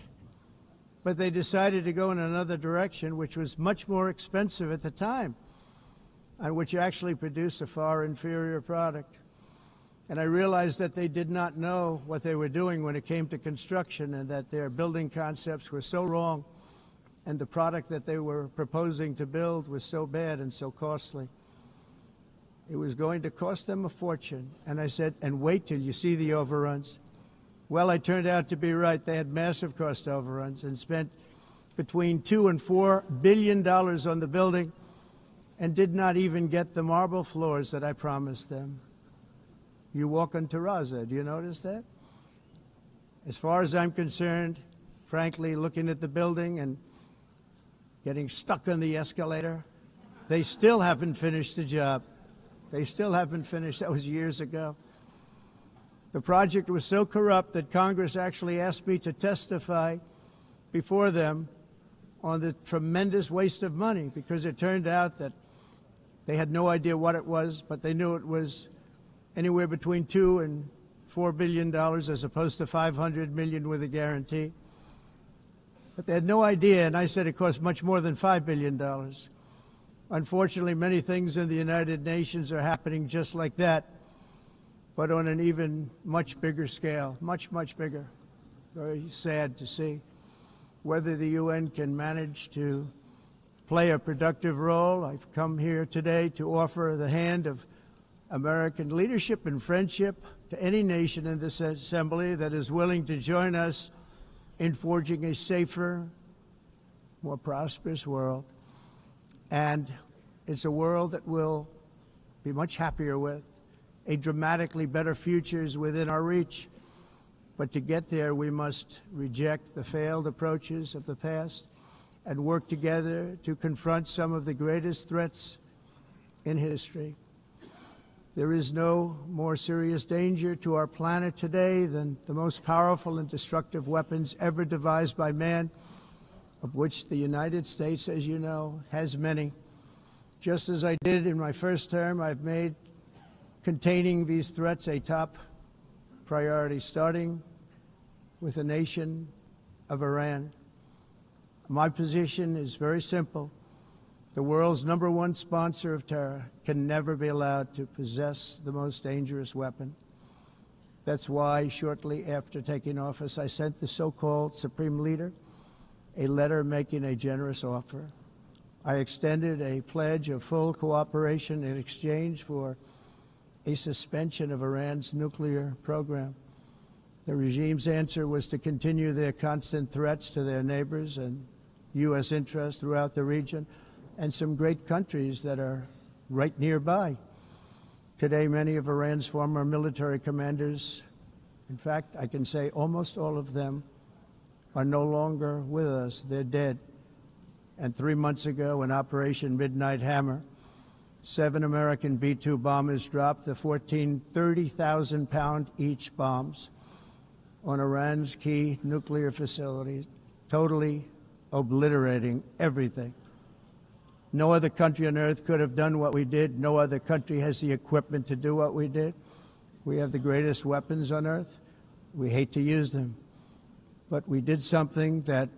But they decided to go in another direction, which was much more expensive at the time, and which actually produced a far inferior product. And I realized that they did not know what they were doing when it came to construction, and that their building concepts were so wrong, and the product that they were proposing to build was so bad and so costly. It was going to cost them a fortune. And I said, and wait till you see the overruns. Well, I turned out to be right. They had massive cost overruns and spent between $2 and $4 billion on the building and did not even get the marble floors that I promised them. You walk on terrazzo. Do you notice that? As far as I'm concerned, frankly, looking at the building and getting stuck on the escalator, they still haven't finished the job. They still haven't finished. That was years ago. The project was so corrupt that Congress actually asked me to testify before them on the tremendous waste of money, because it turned out that they had no idea what it was, but they knew it was anywhere between $2 and $4 billion as opposed to $500 million with a guarantee. But they had no idea, and I said it cost much more than $5 billion. Unfortunately, many things in the United Nations are happening just like that, but on an even much bigger scale, much, much bigger. Very sad to see. Whether the UN can manage to play a productive role, I've come here today to offer the hand of American leadership and friendship to any nation in this assembly that is willing to join us in forging a safer, more prosperous world. And it's a world that we'll be much happier with. A dramatically better future is within our reach. But to get there, we must reject the failed approaches of the past and work together to confront some of the greatest threats in history. There is no more serious danger to our planet today than the most powerful and destructive weapons ever devised by man, of which the United States, as you know, has many. Just as I did in my first term, I've made containing these threats a top priority, starting with the nation of Iran. My position is very simple. The world's #1 sponsor of terror can never be allowed to possess the most dangerous weapon. That's why, shortly after taking office, I sent the so-called Supreme Leader a letter making a generous offer. I extended a pledge of full cooperation in exchange for a suspension of Iran's nuclear program. The regime's answer was to continue their constant threats to their neighbors and U.S. interests throughout the region, and some great countries that are right nearby. Today, many of Iran's former military commanders, in fact, I can say almost all of them, are no longer with us. They're dead. And 3 months ago, in Operation Midnight Hammer, 7 American B-2 bombers dropped the 14 30,000-pound each bombs on Iran's key nuclear facilities, totally obliterating everything. No other country on earth could have done what we did. No other country has the equipment to do what we did. We have the greatest weapons on earth. We hate to use them. But we did something that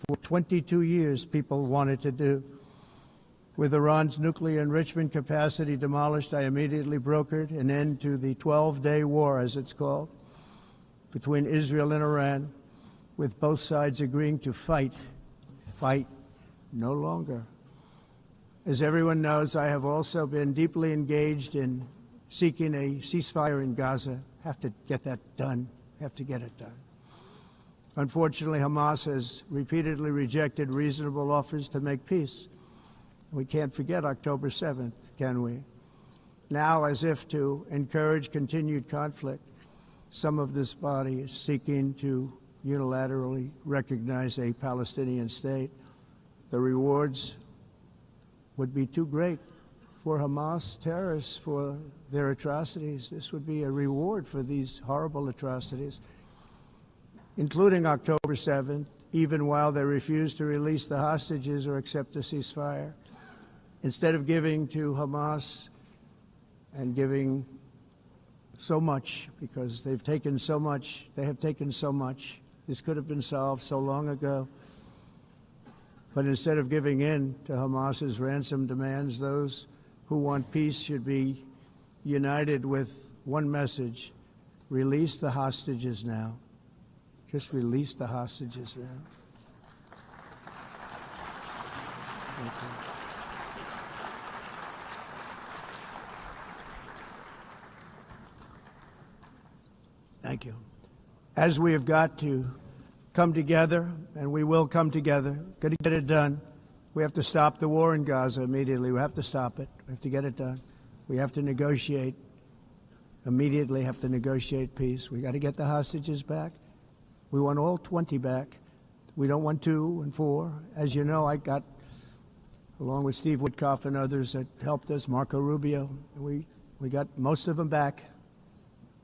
for 22 years people wanted to do. With Iran's nuclear enrichment capacity demolished, I immediately brokered an end to the 12-day war, as it's called, between Israel and Iran, with both sides agreeing to fight no longer. As everyone knows, I have also been deeply engaged in seeking a ceasefire in Gaza. Have to get that done. Have to get it done. Unfortunately, Hamas has repeatedly rejected reasonable offers to make peace. We can't forget October 7th, can we? Now, as if to encourage continued conflict, some of this body is seeking to unilaterally recognize a Palestinian state. The rewards would be too great for Hamas terrorists for their atrocities. This would be a reward for these horrible atrocities, including October 7th, even while they refuse to release the hostages or accept a ceasefire. Instead of giving to Hamas and giving so much, because they've taken so much, they have taken so much. This could have been solved so long ago. But instead of giving in to Hamas's ransom demands, those who want peace should be united with one message: release the hostages now. Just release the hostages now. Thank you. Thank you. As we have got to come together, and we will come together, got to get it done. We have to stop the war in Gaza immediately. We have to stop it. We have to get it done. We have to negotiate, immediately have to negotiate peace. We got to get the hostages back. We want all 20 back. We don't want 2 and 4. As you know, I got, along with Steve Witkoff and others that helped us, Marco Rubio, we got most of them back.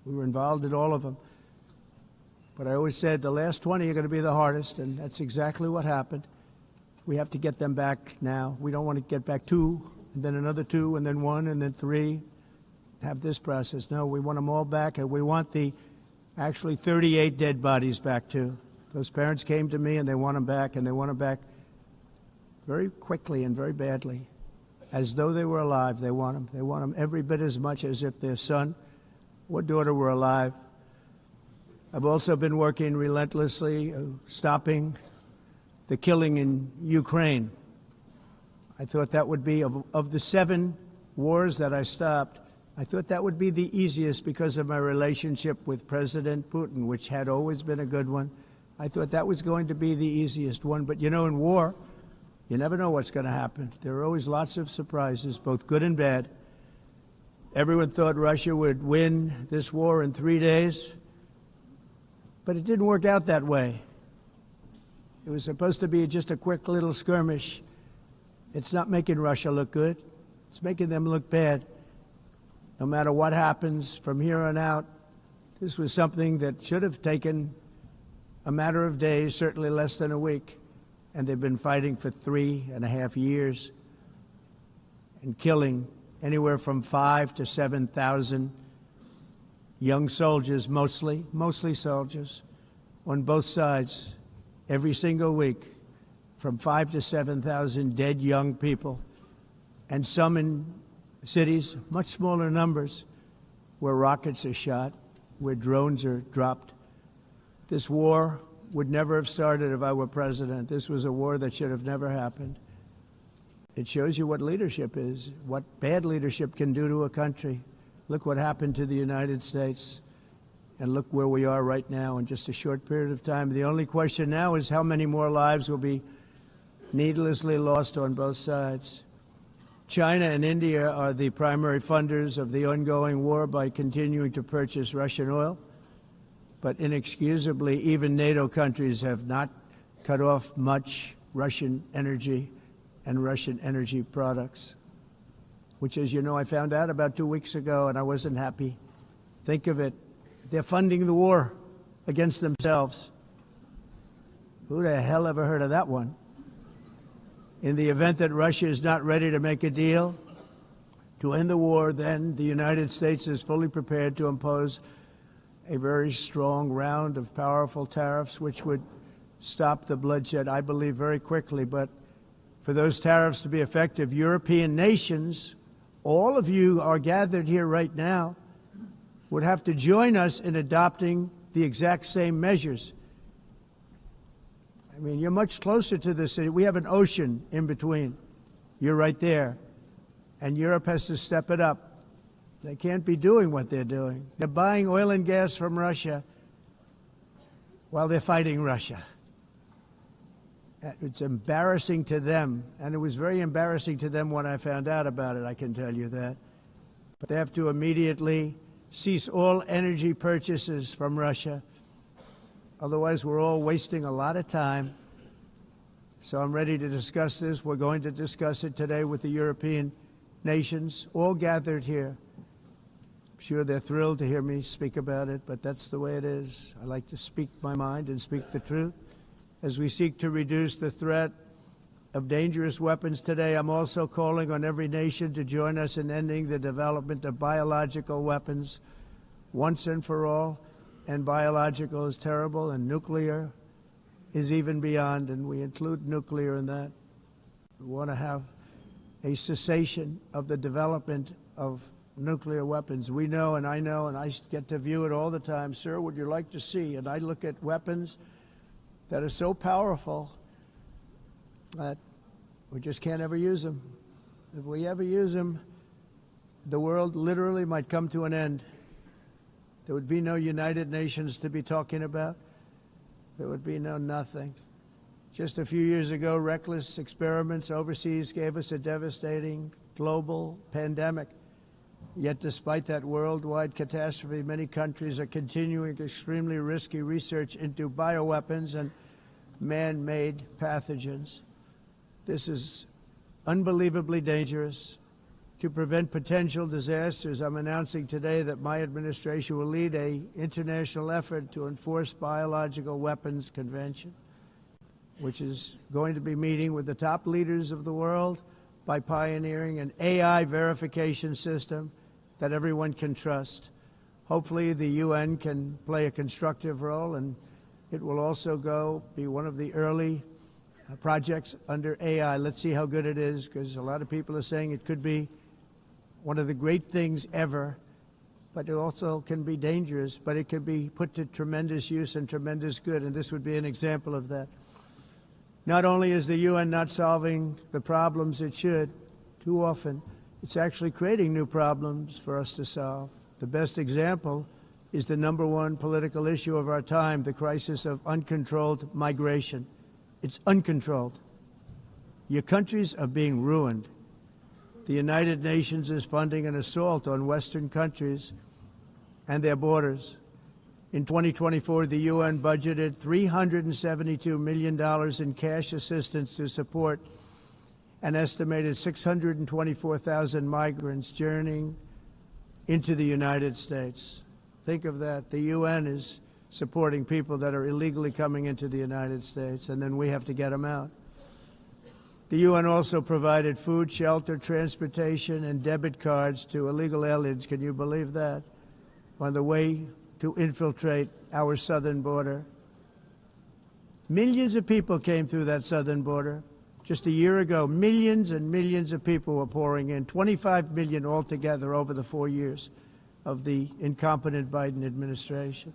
We were involved in all of them. But I always said the last 20 are going to be the hardest, and that's exactly what happened. We have to get them back now. We don't want to get back 2, and then another 2, and then 1, and then 3. Have this process. No, we want them all back, and we want the actually 38 dead bodies back, too. Those parents came to me, and they want them back, and they want them back very quickly and very badly, as though they were alive. They want them. They want them every bit as much as if their son or daughter were alive. I've also been working relentlessly, stopping the killing in Ukraine. I thought that would be, of the 7 wars that I stopped, I thought that would be the easiest because of my relationship with President Putin, which had always been a good one. I thought that was going to be the easiest one. But, you know, in war, you never know what's going to happen. There are always lots of surprises, both good and bad. Everyone thought Russia would win this war in 3 days, but it didn't work out that way. It was supposed to be just a quick little skirmish. It's not making Russia look good. It's making them look bad. No matter what happens from here on out, this was something that should have taken a matter of days, certainly less than a week, and they've been fighting for 3.5 years and killing anywhere from 5,000 to 7,000 young soldiers, mostly soldiers, on both sides, every single week, from 5,000 to 7,000 dead young people, and some in cities, much smaller numbers, where rockets are shot, where drones are dropped. This war would never have started if I were president. This was a war that should have never happened. It shows you what leadership is, what bad leadership can do to a country. Look what happened to the United States, and look where we are right now in just a short period of time. The only question now is how many more lives will be needlessly lost on both sides. China and India are the primary funders of the ongoing war by continuing to purchase Russian oil. But inexcusably, even NATO countries have not cut off much Russian energy. and Russian energy products, which, as you know, I found out about 2 weeks ago, and I wasn't happy. Think of it. They're funding the war against themselves. Who the hell ever heard of that one? In the event that Russia is not ready to make a deal to end the war, then the United States is fully prepared to impose a very strong round of powerful tariffs, which would stop the bloodshed, I believe, very quickly. But for those tariffs to be effective, European nations, all of you are gathered here right now, would have to join us in adopting the exact same measures. I mean, you're much closer to this. We have an ocean in between. You're right there. And Europe has to step it up. They can't be doing what they're doing. They're buying oil and gas from Russia while they're fighting Russia. It's embarrassing to them, and it was very embarrassing to them when I found out about it, I can tell you that. But they have to immediately cease all energy purchases from Russia. Otherwise, we're all wasting a lot of time. So I'm ready to discuss this. We're going to discuss it today with the European nations, all gathered here. I'm sure they're thrilled to hear me speak about it, but that's the way it is. I like to speak my mind and speak the truth. As we seek to reduce the threat of dangerous weapons today, I'm also calling on every nation to join us in ending the development of biological weapons once and for all. And biological is terrible, and nuclear is even beyond, and we include nuclear in that. We want to have a cessation of the development of nuclear weapons. We know, and I get to view it all the time. Sir, would you like to see? And I look at weapons that are so powerful that we just can't ever use them. If we ever use them, the world literally might come to an end. There would be no United Nations to be talking about. There would be no nothing. Just a few years ago, reckless experiments overseas gave us a devastating global pandemic. Yet despite that worldwide catastrophe, many countries are continuing extremely risky research into bioweapons and man-made pathogens. This is unbelievably dangerous. To prevent potential disasters, I'm announcing today that my administration will lead an international effort to enforce biological weapons convention, which is going to be meeting with the top leaders of the world by pioneering an AI verification system that everyone can trust. Hopefully the UN can play a constructive role, and it will also be one of the early projects under AI. Let's see how good it is, because a lot of people are saying it could be one of the great things ever, but it also can be dangerous, but it can be put to tremendous use and tremendous good, and this would be an example of that. Not only is the UN not solving the problems it should, too often, it's actually creating new problems for us to solve. The best example is the #1 political issue of our time, the crisis of uncontrolled migration. It's uncontrolled. Your countries are being ruined. The United Nations is funding an assault on Western countries and their borders. In 2024, the UN budgeted $372 million in cash assistance to support an estimated 624,000 migrants journeying into the United States. Think of that. The UN is supporting people that are illegally coming into the United States, and then we have to get them out. The UN also provided food, shelter, transportation, and debit cards to illegal aliens. Can you believe that? On the way to infiltrate our southern border. Millions of people came through that southern border. Just a year ago, millions and millions of people were pouring in, 25 million altogether over the 4 years of the incompetent Biden administration.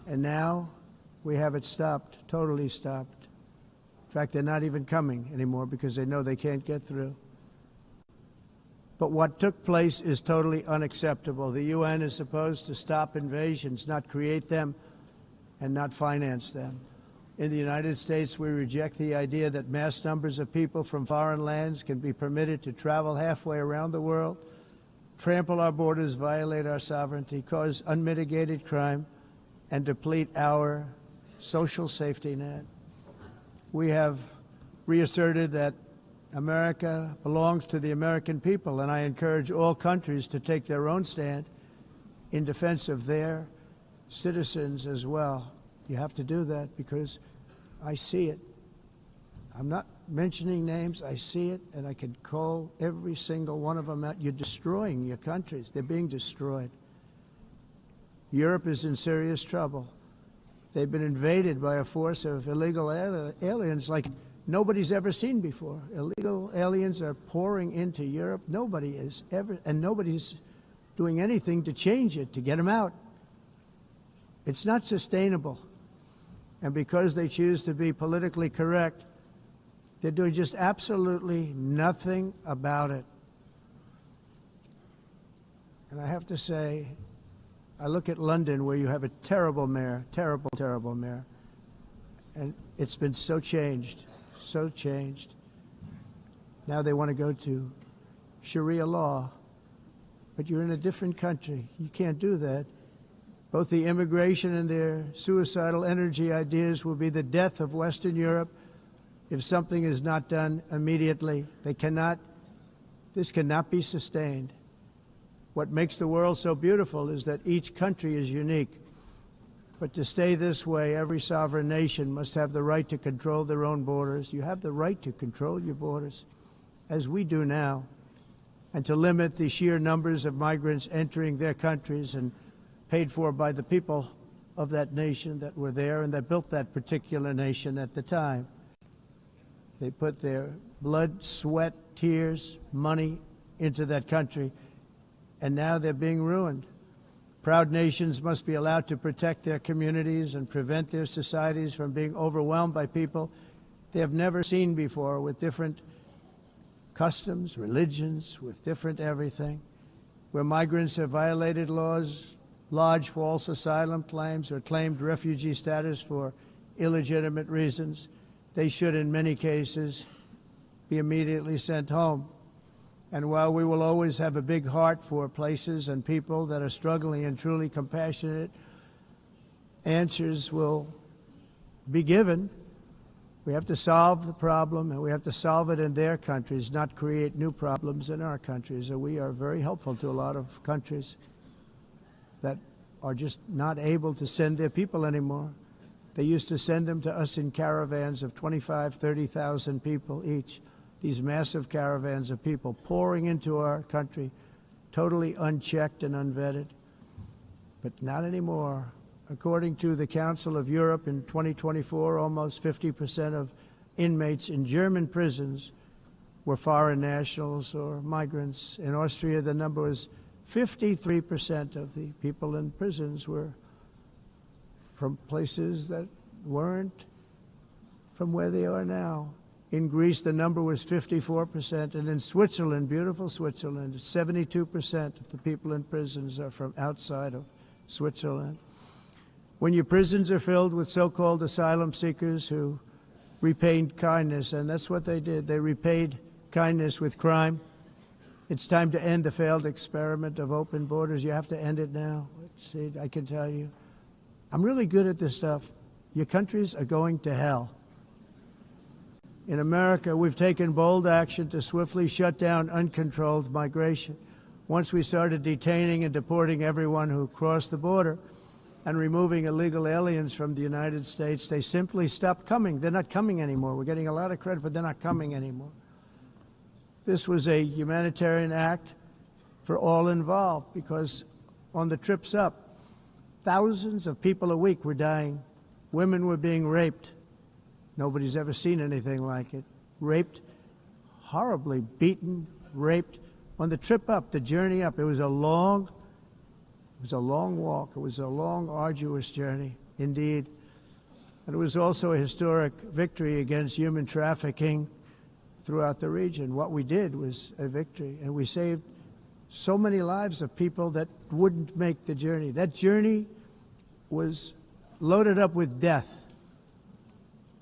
And now we have it stopped, totally stopped. In fact, they're not even coming anymore because they know they can't get through. But what took place is totally unacceptable. The UN is supposed to stop invasions, not create them and not finance them. In the United States, we reject the idea that mass numbers of people from foreign lands can be permitted to travel halfway around the world, trample our borders, violate our sovereignty, cause unmitigated crime, and deplete our social safety net. We have reasserted that America belongs to the American people, and I encourage all countries to take their own stand in defense of their citizens as well. You have to do that because I see it. I'm not mentioning names. I see it, and I can call every single one of them out. You're destroying your countries. They're being destroyed. Europe is in serious trouble. They've been invaded by a force of illegal aliens like nobody's ever seen before. Illegal aliens are pouring into Europe. Nobody is ever, and nobody's doing anything to change it, to get them out. It's not sustainable. And because they choose to be politically correct, they're doing just absolutely nothing about it. And I have to say, I look at London, where you have a terrible mayor, terrible, terrible mayor, and it's been so changed, so changed. Now they want to go to Sharia law, but you're in a different country. You can't do that. Both the immigration and their suicidal energy ideas will be the death of Western Europe if something is not done immediately. This cannot be sustained. What makes the world so beautiful is that each country is unique. But to stay this way, every sovereign nation must have the right to control their own borders. You have the right to control your borders, as we do now, and to limit the sheer numbers of migrants entering their countries and paid for by the people of that nation that were there and that built that particular nation at the time. They put their blood, sweat, tears, money into that country, and now they're being ruined. Proud nations must be allowed to protect their communities and prevent their societies from being overwhelmed by people they have never seen before, with different customs, religions, with different everything. Where migrants have violated laws, lodged false asylum claims, or claimed refugee status for illegitimate reasons, they should, in many cases, be immediately sent home. And while we will always have a big heart for places and people that are struggling and truly compassionate, answers will be given. We have to solve the problem, and we have to solve it in their countries, not create new problems in our countries. And we are very helpful to a lot of countries that are just not able to send their people anymore. They used to send them to us in caravans of 25,000, 30,000 people each. These massive caravans of people pouring into our country, totally unchecked and unvetted. But not anymore. According to the Council of Europe, in 2024, almost 50% of inmates in German prisons were foreign nationals or migrants. In Austria, the number was 53% of the people in prisons were from places that weren't from where they are now. In Greece, the number was 54%, and in Switzerland, beautiful Switzerland, 72% of the people in prisons are from outside of Switzerland. When your prisons are filled with so-called asylum seekers who repaid kindness, and that's what they did, they repaid kindness with crime, it's time to end the failed experiment of open borders. You have to end it now. See, I can tell you, I'm really good at this stuff. Your countries are going to hell. In America, we've taken bold action to swiftly shut down uncontrolled migration. Once we started detaining and deporting everyone who crossed the border and removing illegal aliens from the United States, they simply stopped coming. They're not coming anymore. We're getting a lot of credit, but they're not coming anymore. This was a humanitarian act for all involved, because on the trips up, thousands of people a week were dying. Women were being raped. Nobody's ever seen anything like it. Raped, horribly beaten, raped. On the trip up, the journey up, it was a long walk. It was a long, arduous journey, indeed. And it was also a historic victory against human trafficking throughout the region. What we did was a victory, and we saved so many lives of people that wouldn't make the journey. That journey was loaded up with death.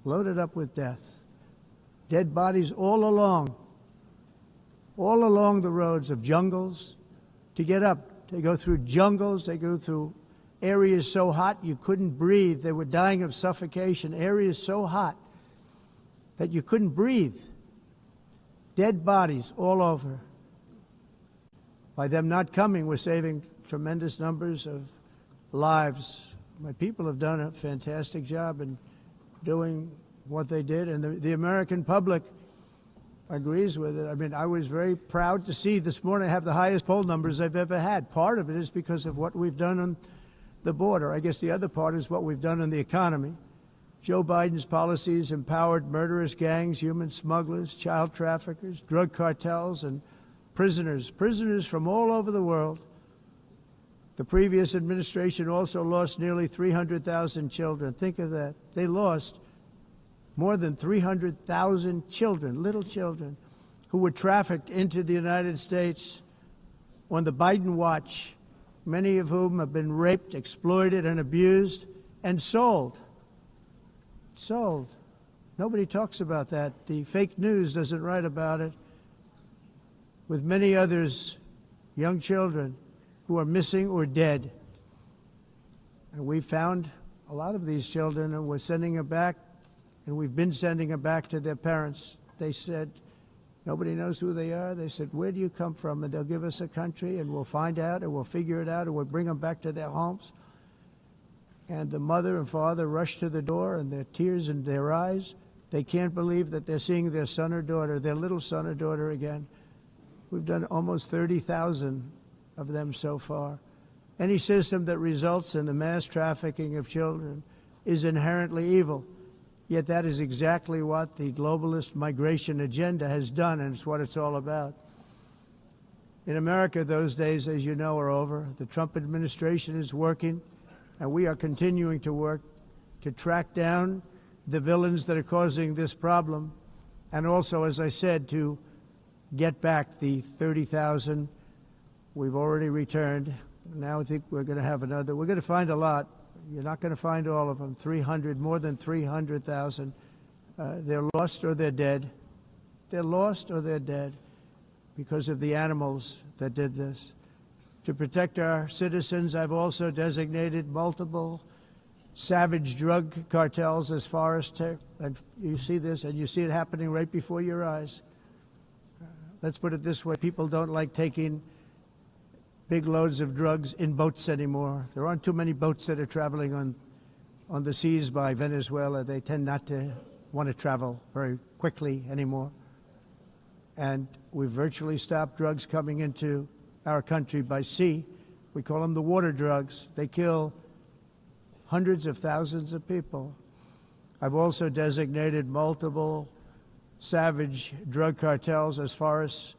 Loaded up with death. Dead bodies all along the roads of jungles to get up. They go through jungles, they go through areas so hot you couldn't breathe. They were dying of suffocation, areas so hot that you couldn't breathe. dead bodies all over. By them not coming, we're saving tremendous numbers of lives. My people have done a fantastic job in doing what they did, and the American public agrees with it. I mean, I was very proud to see this morning I have the highest poll numbers I've ever had. Part of it is because of what we've done on the border. I guess the other part is what we've done in the economy. Joe Biden's policies empowered murderous gangs, human smugglers, child traffickers, drug cartels, and prisoners from all over the world. The previous administration also lost nearly 300,000 children. Think of that. They lost more than 300,000 children, little children, who were trafficked into the United States on the Biden watch, many of whom have been raped, exploited, and abused, and sold. Sold. Nobody talks about that. The fake news doesn't write about it. With many others, young children who are missing or dead. And we found a lot of these children, and we're sending them back, and we've been sending them back to their parents. They said, nobody knows who they are. They said, where do you come from? And they'll give us a country, and we'll find out, and we'll figure it out, and we'll bring them back to their homes. And the mother and father rush to the door, and their tears in their eyes. They can't believe that they're seeing their son or daughter, their little son or daughter again. We've done almost 30,000 of them so far. Any system that results in the mass trafficking of children is inherently evil. Yet that is exactly what the globalist migration agenda has done, and it's what it's all about. In America, those days, as you know, are over. The Trump administration is working, and we are continuing to work to track down the villains that are causing this problem, and also, as I said, to get back the 30,000 we've already returned. Now I think we're going to have another. We're going to find a lot. You're not going to find all of them. 300, more than 300,000. They're lost or they're dead. They're lost or they're dead because of the animals that did this. To protect our citizens, I've also designated multiple savage drug cartels as far as and you see this, and you see it happening right before your eyes. Let's put it this way. People don't like taking big loads of drugs in boats anymore. There aren't too many boats that are traveling on the seas by Venezuela. They tend not to want to travel very quickly anymore. And we've virtually stopped drugs coming into our country by sea. We call them the water drugs. They kill hundreds of thousands of people. I've also designated multiple savage drug cartels as far as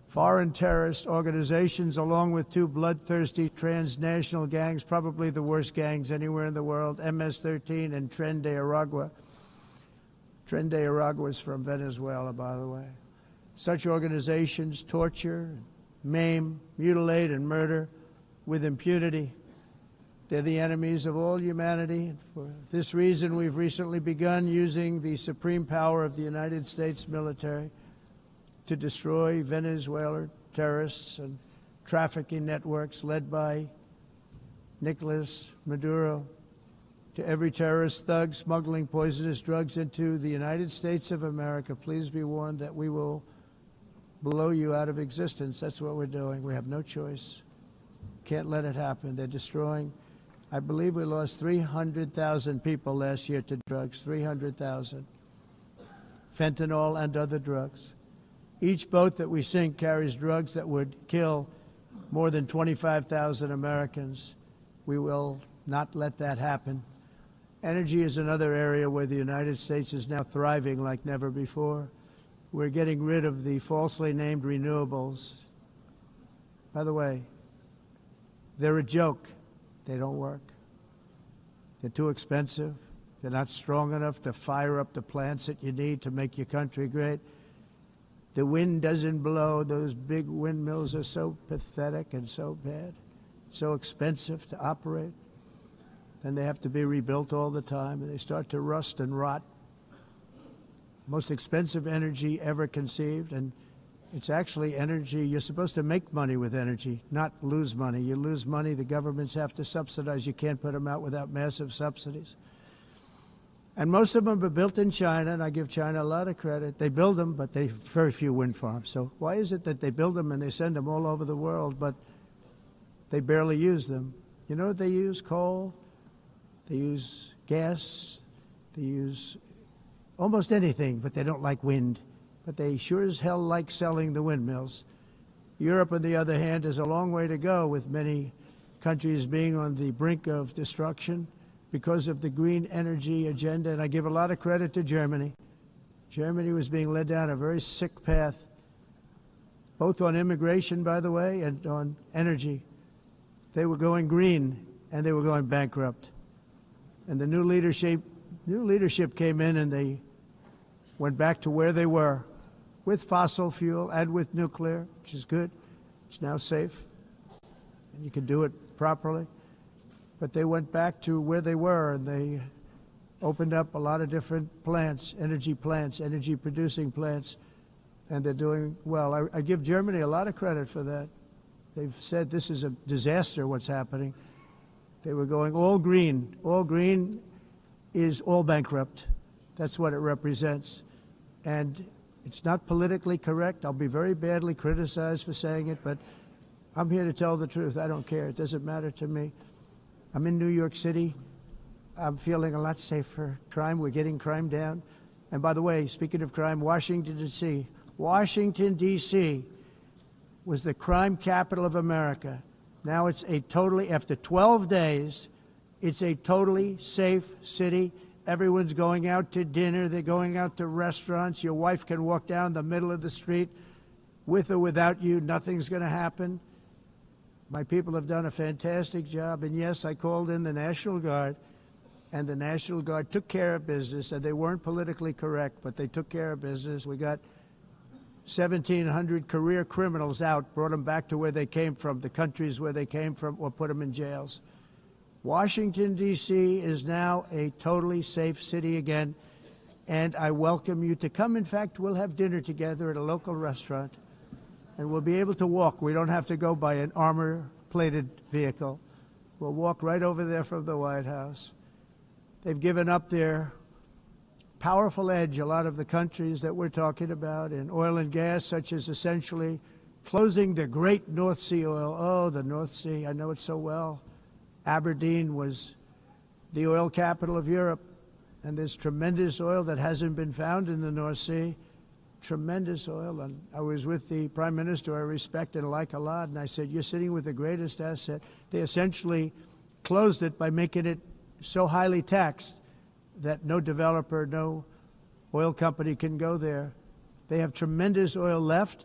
foreign terrorist organizations, along with two bloodthirsty transnational gangs, probably the worst gangs anywhere in the world, MS-13 and Tren de Aragua. Tren de Aragua is from Venezuela, by the way. Such organizations torture, maim, mutilate, and murder with impunity. They're the enemies of all humanity. For this reason, we've recently begun using the supreme power of the United States military to destroy Venezuelan terrorists and trafficking networks led by Nicolas Maduro. To every terrorist thug smuggling poisonous drugs into the United States of America, please be warned that we will blow you out of existence. That's what we're doing. We have no choice. Can't let it happen. They're destroying. I believe we lost 300,000 people last year to drugs, 300,000. Fentanyl and other drugs. Each boat that we sink carries drugs that would kill more than 25,000 Americans. We will not let that happen. Energy is another area where the United States is now thriving like never before. We're getting rid of the falsely named renewables. By the way, they're a joke. They don't work. They're too expensive. They're not strong enough to fire up the plants that you need to make your country great. The wind doesn't blow. Those big windmills are so pathetic and so bad, so expensive to operate. And they have to be rebuilt all the time, and they start to rust and rot. Most expensive energy ever conceived, and it's actually energy. You're supposed to make money with energy, not lose money. You lose money, the governments have to subsidize. You can't put them out without massive subsidies. And most of them are built in China, and I give China a lot of credit. They build them, but they very few wind farms. So why is it that they build them and they send them all over the world, but they barely use them? You know what they use? Coal. They use gas. They use almost anything, but they don't like wind. But they sure as hell like selling the windmills. Europe, on the other hand, has a long way to go, with many countries being on the brink of destruction because of the green energy agenda. And I give a lot of credit to Germany. Germany was being led down a very sick path, both on immigration, by the way, and on energy. They were going green, and they were going bankrupt. And the new leadership came in, and they went back to where they were, with fossil fuel and with nuclear, which is good. It's now safe, and you can do it properly. But they went back to where they were, and they opened up a lot of different plants, energy-producing plants, and they're doing well. I give Germany a lot of credit for that. They've said this is a disaster, what's happening. They were going all green. All green is all bankrupt. That's what it represents. And it's not politically correct. I'll be very badly criticized for saying it, but I'm here to tell the truth. I don't care. It doesn't matter to me. I'm in New York City. I'm feeling a lot safer. Crime, we're getting crime down. And by the way, speaking of crime, Washington, D.C. was the crime capital of America. Now it's after 12 days, it's a totally safe city. Everyone's going out to dinner. They're going out to restaurants. Your wife can walk down the middle of the street with or without you. Nothing's going to happen. My people have done a fantastic job. And yes, I called in the National Guard, and the National Guard took care of business, and they weren't politically correct, but they took care of business. We got 1,700 career criminals out, brought them back to where they came from, the countries where they came from, or put them in jails. Washington, D.C. is now a totally safe city again, and I welcome you to come. In fact, we'll have dinner together at a local restaurant, and we'll be able to walk. We don't have to go by an armor-plated vehicle. We'll walk right over there from the White House. They've given up their powerful edge, a lot of the countries that we're talking about, in oil and gas, such as essentially closing the great North Sea oil. Oh, the North Sea, I know it so well. Aberdeen was the oil capital of Europe, and there's tremendous oil that hasn't been found in the North Sea. Tremendous oil. And I was with the Prime Minister I respect and like a lot, and I said, you're sitting with the greatest asset. They essentially closed it by making it so highly taxed that no developer, no oil company can go there. They have tremendous oil left,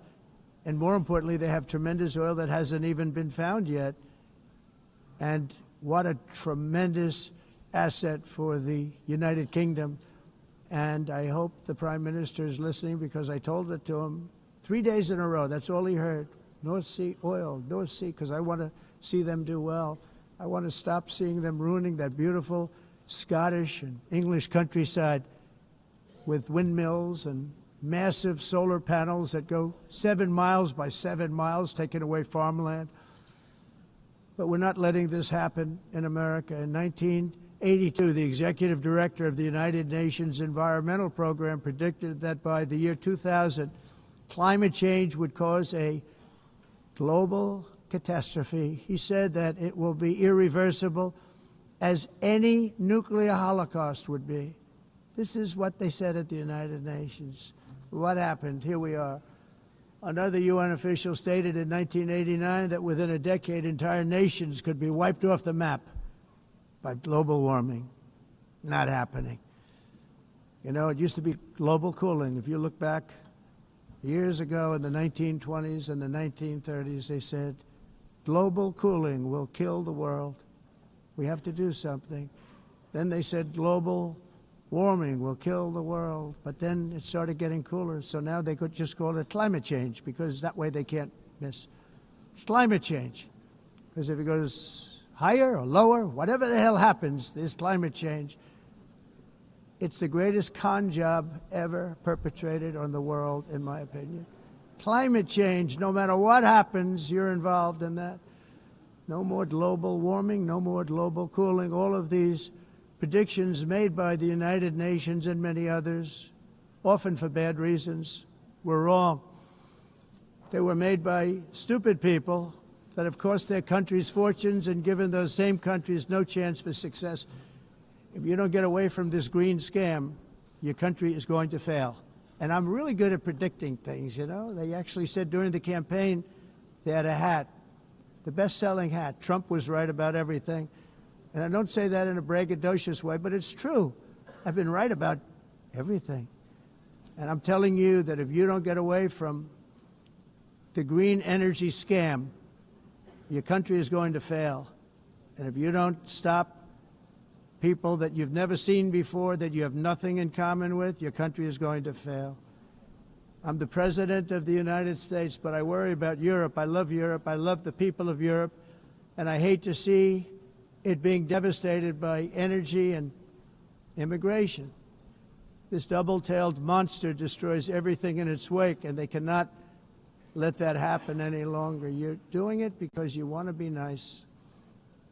and more importantly, they have tremendous oil that hasn't even been found yet. And what a tremendous asset for the United Kingdom. And I hope the Prime Minister is listening, because I told it to him 3 days in a row. That's all he heard. North Sea oil, North Sea, because I want to see them do well. I want to stop seeing them ruining that beautiful Scottish and English countryside with windmills and massive solar panels that go 7 miles by 7 miles, taking away farmland. But we're not letting this happen in America. In 1982, the executive director of the United Nations Environmental Program predicted that by the year 2000, climate change would cause a global catastrophe. He said that it will be irreversible, as any nuclear holocaust would be. This is what they said at the United Nations. What happened? Here we are. Another UN official stated in 1989 that within a decade, entire nations could be wiped off the map by global warming. Not happening. You know, it used to be global cooling. If you look back years ago in the 1920s and the 1930s, they said, global cooling will kill the world. We have to do something. Then they said global warming will kill the world. But then it started getting cooler. So now they could just call it climate change, because that way they can't miss. It's climate change. Because if it goes higher or lower, whatever the hell happens, there's climate change. It's the greatest con job ever perpetrated on the world, in my opinion. Climate change, no matter what happens, you're involved in that. No more global warming, no more global cooling. All of these predictions made by the United Nations and many others, often for bad reasons, were wrong. They were made by stupid people that have cost their countries fortunes and given those same countries no chance for success. If you don't get away from this green scam, your country is going to fail. And I'm really good at predicting things, you know. They actually said during the campaign they had a hat, the best-selling hat. Trump was right about everything. And I don't say that in a braggadocious way, but it's true. I've been right about everything. And I'm telling you that if you don't get away from the green energy scam, your country is going to fail. And if you don't stop people that you've never seen before, that you have nothing in common with, your country is going to fail. I'm the President of the United States, but I worry about Europe. I love Europe. I love the people of Europe. And I hate to see it being devastated by energy and immigration. This double-tailed monster destroys everything in its wake, and they cannot let that happen any longer. You're doing it because you want to be nice.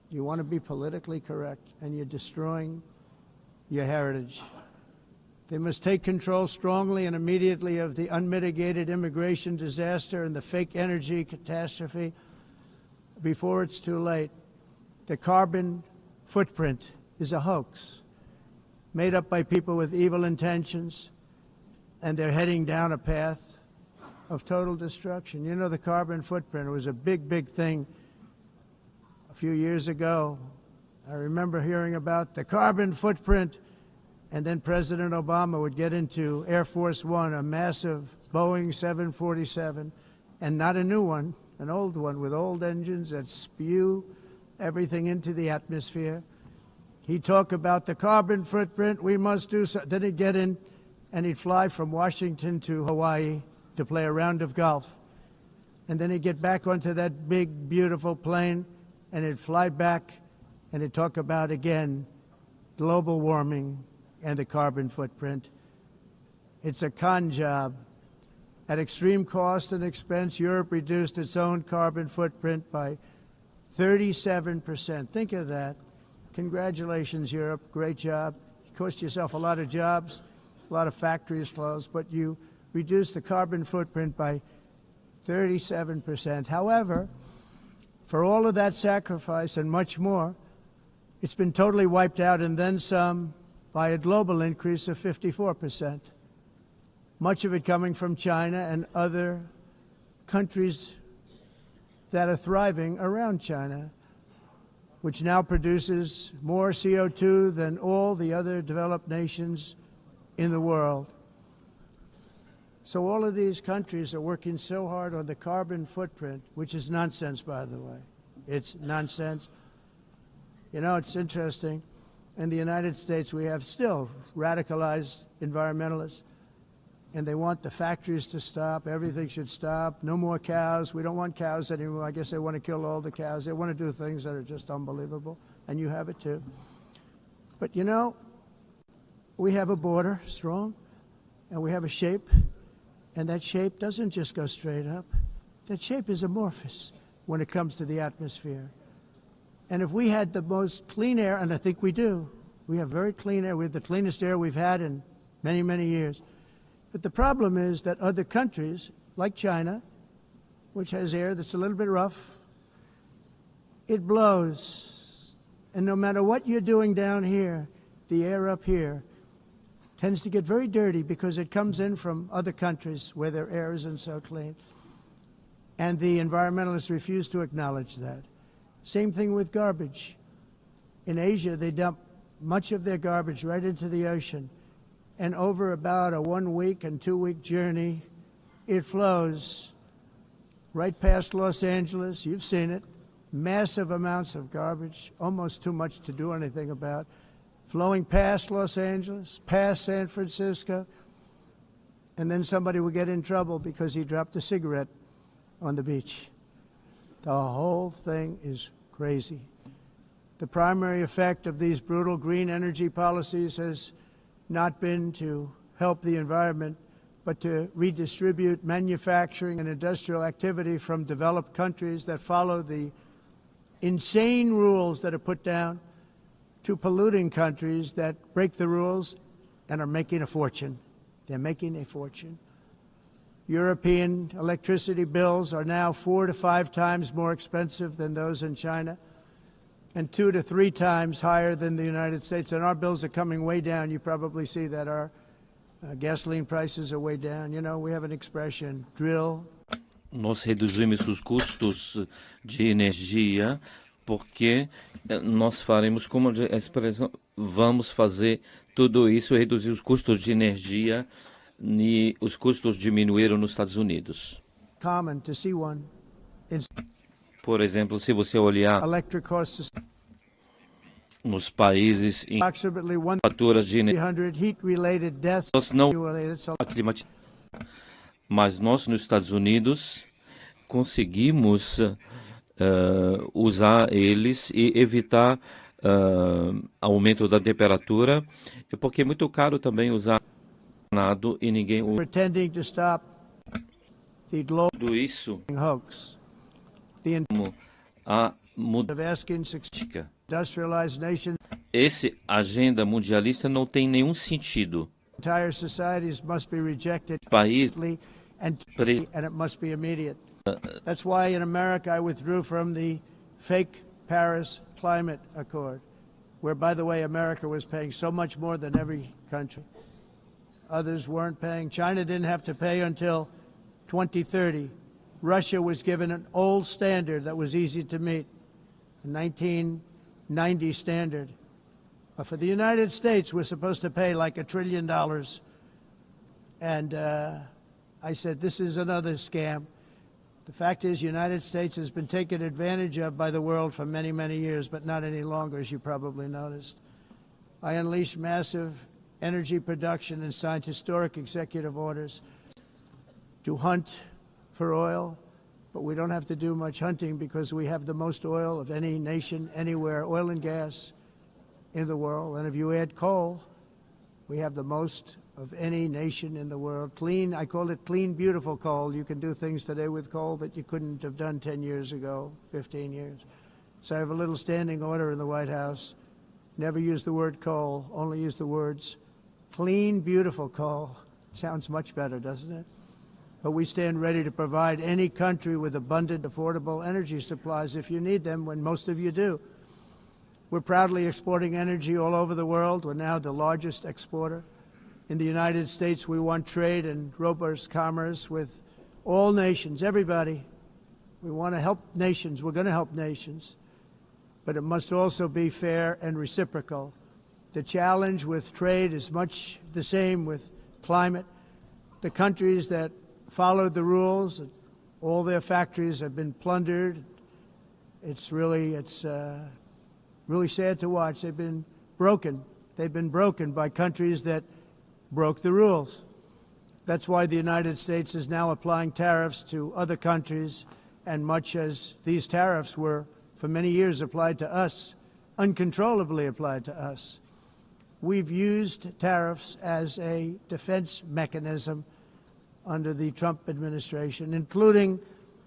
You want to be politically correct, and you're destroying your heritage. They must take control strongly and immediately of the unmitigated immigration disaster and the fake energy catastrophe before it's too late. The carbon footprint is a hoax made up by people with evil intentions, and they're heading down a path of total destruction. You know, the carbon footprint was a big, big thing a few years ago. I remember hearing about the carbon footprint, and then President Obama would get into Air Force One, a massive Boeing 747, and not a new one, an old one with old engines that spew everything into the atmosphere. He'd talk about the carbon footprint, we must do so. Then he'd get in and he'd fly from Washington to Hawaii to play a round of golf. And then he'd get back onto that big, beautiful plane and he'd fly back and he'd talk about, again, global warming and the carbon footprint. It's a con job. At extreme cost and expense, Europe reduced its own carbon footprint by 37%. Think of that. Congratulations, Europe. Great job. You cost yourself a lot of jobs, a lot of factories closed, but you reduced the carbon footprint by 37%. However, for all of that sacrifice and much more, it's been totally wiped out and then some by a global increase of 54%. Much of it coming from China and other countries that are thriving around China, which now produces more CO2 than all the other developed nations in the world. So all of these countries are working so hard on the carbon footprint, which is nonsense, by the way. It's nonsense. You know, it's interesting. In the United States, we have still radicalized environmentalists, and they want the factories to stop. Everything should stop. No more cows. We don't want cows anymore. I guess they want to kill all the cows. They want to do things that are just unbelievable, and you have it too. But, you know, we have a border, strong, and we have a shape, and that shape doesn't just go straight up. That shape is amorphous when it comes to the atmosphere. And if we had the most clean air, and I think we do, we have very clean air. We have the cleanest air we've had in many, many years. But the problem is that other countries, like China, which has air that's a little bit rough, it blows. And no matter what you're doing down here, the air up here tends to get very dirty because it comes in from other countries where their air isn't so clean. And the environmentalists refuse to acknowledge that. Same thing with garbage. In Asia, they dump much of their garbage right into the ocean. And over about a 1 week and 2 week journey, it flows right past Los Angeles. You've seen it. Massive amounts of garbage, almost too much to do anything about, flowing past Los Angeles, past San Francisco, and then somebody will get in trouble because he dropped a cigarette on the beach. The whole thing is crazy. The primary effect of these brutal green energy policies has not been to help the environment, but to redistribute manufacturing and industrial activity from developed countries that follow the insane rules that are put down to polluting countries that break the rules and are making a fortune. They're making a fortune. European electricity bills are now 4 to 5 times more expensive than those in China, and 2 to 3 times higher than the United States. And our bills are coming way down. You probably see that our gasoline prices are way down. You know, we have an expression, drill. Nós reduzimos os custos de energia porque nós faremos, como a expressão, vamos fazer tudo isso, reduzir os custos de energia e os custos diminuíram nos Estados Unidos. Common to see one. Por exemplo, se você olhar nos países em faturas de energia, nós não mas nós nos Estados Unidos conseguimos usar eles e evitar aumento da temperatura, porque é muito caro também usar nada e ninguém usa tudo isso. A mudança. Esse agenda mundialista não tem nenhum sentido. País and it must be immediate. That's why in America I withdrew from the fake Paris Climate Accord, where, by the way, America was paying so much more than every country. Others weren't paying. China didn't have to pay until 2030. Russia was given an old standard that was easy to meet, a 1990 standard. But for the United States, we're supposed to pay like $1 trillion. And I said, this is another scam. The fact is, the United States has been taken advantage of by the world for many, many years, but not any longer, as you probably noticed. I unleashed massive energy production and signed historic executive orders to hunt for oil, but we don't have to do much hunting because we have the most oil of any nation anywhere, oil and gas in the world. And if you add coal, we have the most of any nation in the world. Clean, I call it clean, beautiful coal. You can do things today with coal that you couldn't have done 10 years ago, 15 years. So I have a little standing order in the White House. Never use the word coal, only use the words clean, beautiful coal. Sounds much better, doesn't it? But we stand ready to provide any country with abundant, affordable energy supplies if you need them, when most of you do. We're proudly exporting energy all over the world. We're now the largest exporter. In the United States, we want trade and robust commerce with all nations, everybody. We want to help nations. We're going to help nations. But it must also be fair and reciprocal. The challenge with trade is much the same with climate. The countries that followed the rules, all their factories have been plundered. It's really sad to watch. They've been broken. They've been broken by countries that broke the rules. That's why the United States is now applying tariffs to other countries, and much as these tariffs were for many years applied to us, uncontrollably applied to us. We've used tariffs as a defense mechanism under the Trump administration, including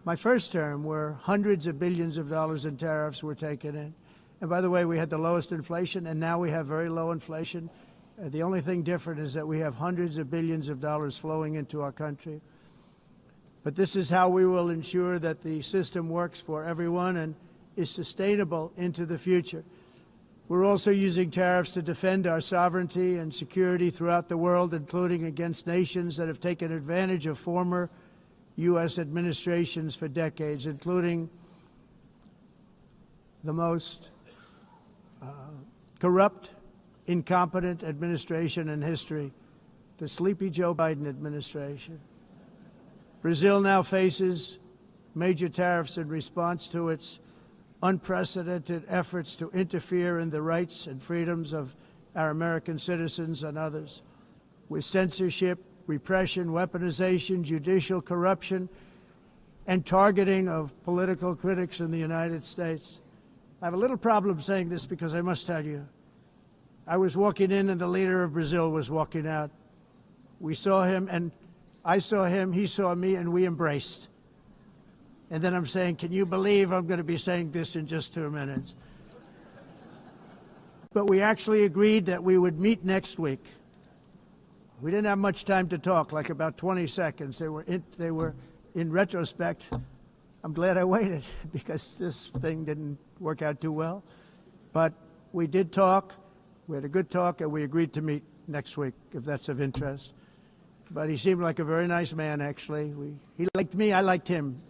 my first term, where hundreds of billions of dollars in tariffs were taken in. And by the way, we had the lowest inflation, and now we have very low inflation. The only thing different is that we have hundreds of billions of dollars flowing into our country. But this is how we will ensure that the system works for everyone and is sustainable into the future. We're also using tariffs to defend our sovereignty and security throughout the world, including against nations that have taken advantage of former U.S. administrations for decades, including the most corrupt, incompetent administration in history, the sleepy Joe Biden administration. Brazil now faces major tariffs in response to its unprecedented efforts to interfere in the rights and freedoms of our American citizens and others, with censorship, repression, weaponization, judicial corruption, and targeting of political critics in the United States. I have a little problem saying this because I must tell you, I was walking in and the leader of Brazil was walking out. We saw him and I saw him, he saw me, and we embraced. And then I'm saying, can you believe I'm going to be saying this in just 2 minutes? but we actually agreed that we would meet next week. We didn't have much time to talk, like about 20 seconds. They were in retrospect, I'm glad I waited because this thing didn't work out too well. But we did talk. We had a good talk, and we agreed to meet next week, if that's of interest. But he seemed like a very nice man, actually. He liked me, I liked him.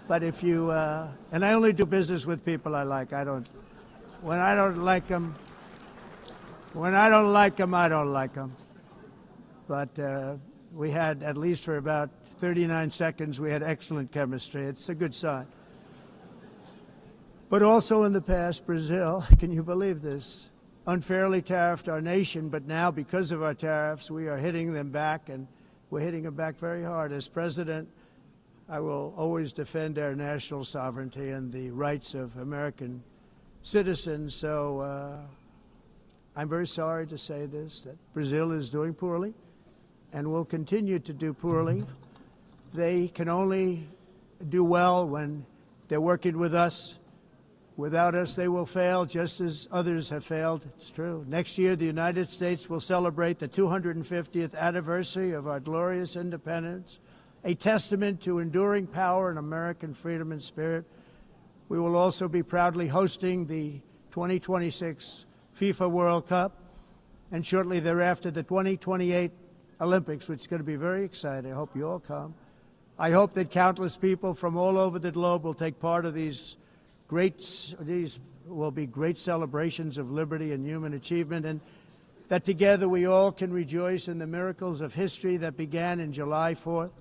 But if you, and I only do business with people I like. When I don't like them, I don't like them. But we had, at least for about 39 seconds, we had excellent chemistry. It's a good sign. But also in the past, Brazil, can you believe this, unfairly tariffed our nation, but now because of our tariffs, we are hitting them back, and we're hitting them back very hard. As president, I will always defend our national sovereignty and the rights of American citizens. So I'm very sorry to say this, that Brazil is doing poorly and will continue to do poorly. They can only do well when they're working with us. Without us, they will fail, just as others have failed. It's true. Next year, the United States will celebrate the 250th anniversary of our glorious independence, a testament to enduring power and American freedom and spirit. We will also be proudly hosting the 2026 FIFA World Cup, and shortly thereafter, the 2028 Olympics, which is going to be very exciting. I hope you all come. I hope that countless people from all over the globe will take part of these will be great celebrations of liberty and human achievement, and that together we all can rejoice in the miracles of history that began in July 4th,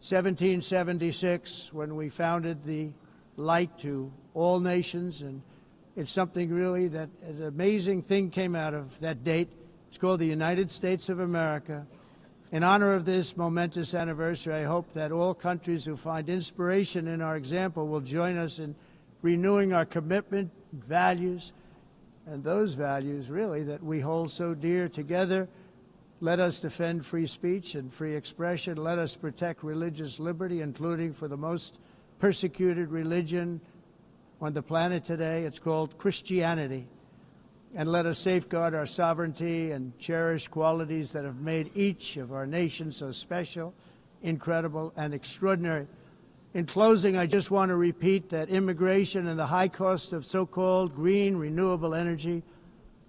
1776, when we founded the light to all nations. And it's something really that an amazing thing came out of that date. It's called the United States of America. In honor of this momentous anniversary, I hope that all countries who find inspiration in our example will join us in renewing our commitment, values, and those values, really, that we hold so dear. Together, let us defend free speech and free expression. Let us protect religious liberty, including for the most persecuted religion on the planet today. It's called Christianity. And let us safeguard our sovereignty and cherish qualities that have made each of our nations so special, incredible, and extraordinary. In closing, I just want to repeat that immigration and the high cost of so-called green renewable energy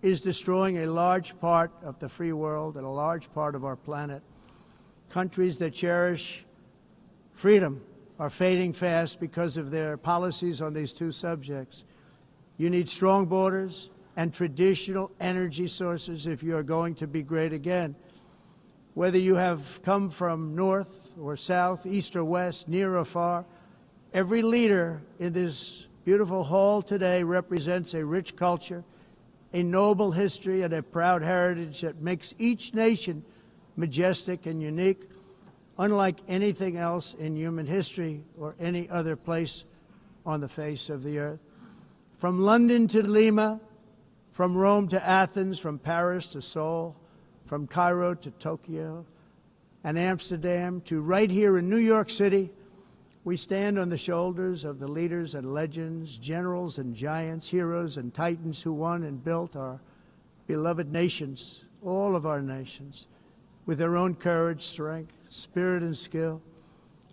is destroying a large part of the free world and a large part of our planet. Countries that cherish freedom are fading fast because of their policies on these two subjects. You need strong borders and traditional energy sources if you are going to be great again. Whether you have come from north or south, east or west, near or far, every leader in this beautiful hall today represents a rich culture, a noble history, and a proud heritage that makes each nation majestic and unique, unlike anything else in human history or any other place on the face of the earth. From London to Lima, from Rome to Athens, from Paris to Seoul, from Cairo to Tokyo and Amsterdam to right here in New York City, we stand on the shoulders of the leaders and legends, generals and giants, heroes and titans who won and built our beloved nations, all of our nations, with their own courage, strength, spirit, and skill.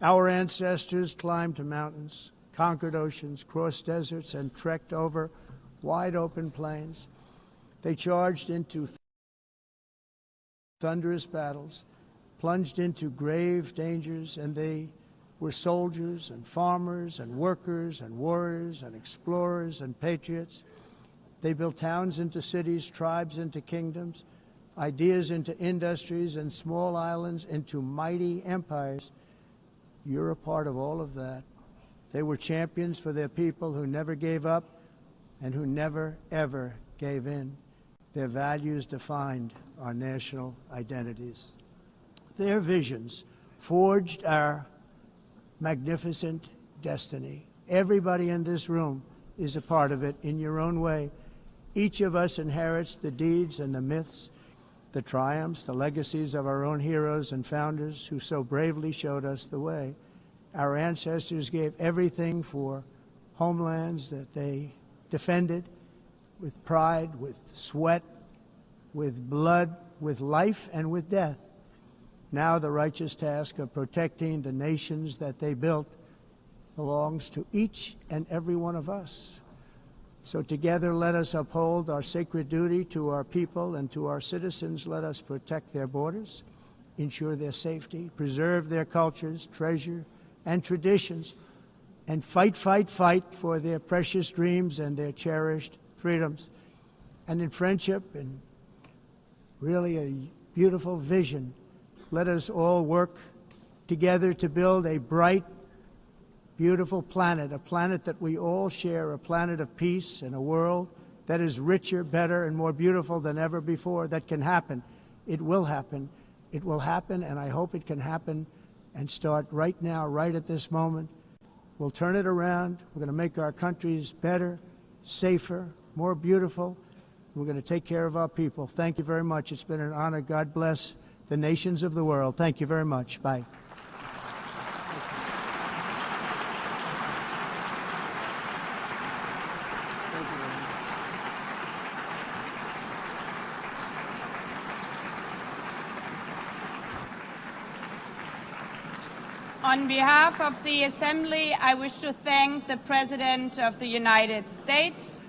Our ancestors climbed mountains, conquered oceans, crossed deserts, and trekked over wide open plains. They charged into thunderous battles, plunged into grave dangers, and they were soldiers and farmers and workers and warriors and explorers and patriots. They built towns into cities, tribes into kingdoms, ideas into industries, and small islands into mighty empires. You're a part of all of that. They were champions for their people who never gave up and who never, ever gave in. Their values defined our national identities. Their visions forged our magnificent destiny. Everybody in this room is a part of it in your own way. Each of us inherits the deeds and the myths, the triumphs, the legacies of our own heroes and founders who so bravely showed us the way. Our ancestors gave everything for homelands that they defended, with pride, with sweat, with blood, with life, and with death. Now the righteous task of protecting the nations that they built belongs to each and every one of us. So together let us uphold our sacred duty to our people and to our citizens. Let us protect their borders, ensure their safety, preserve their cultures, treasure, and traditions, and fight, fight, fight for their precious dreams and their cherished freedoms. And in friendship and really a beautiful vision, let us all work together to build a bright, beautiful planet, a planet that we all share, a planet of peace and a world that is richer, better, and more beautiful than ever before. That can happen. It will happen. It will happen, and I hope it can happen and start right now, right at this moment. We'll turn it around. We're going to make our countries better, safer, more beautiful. We're going to take care of our people. Thank you very much. It's been an honor. God bless the nations of the world. Thank you very much. Bye. On behalf of the Assembly, I wish to thank the President of the United States,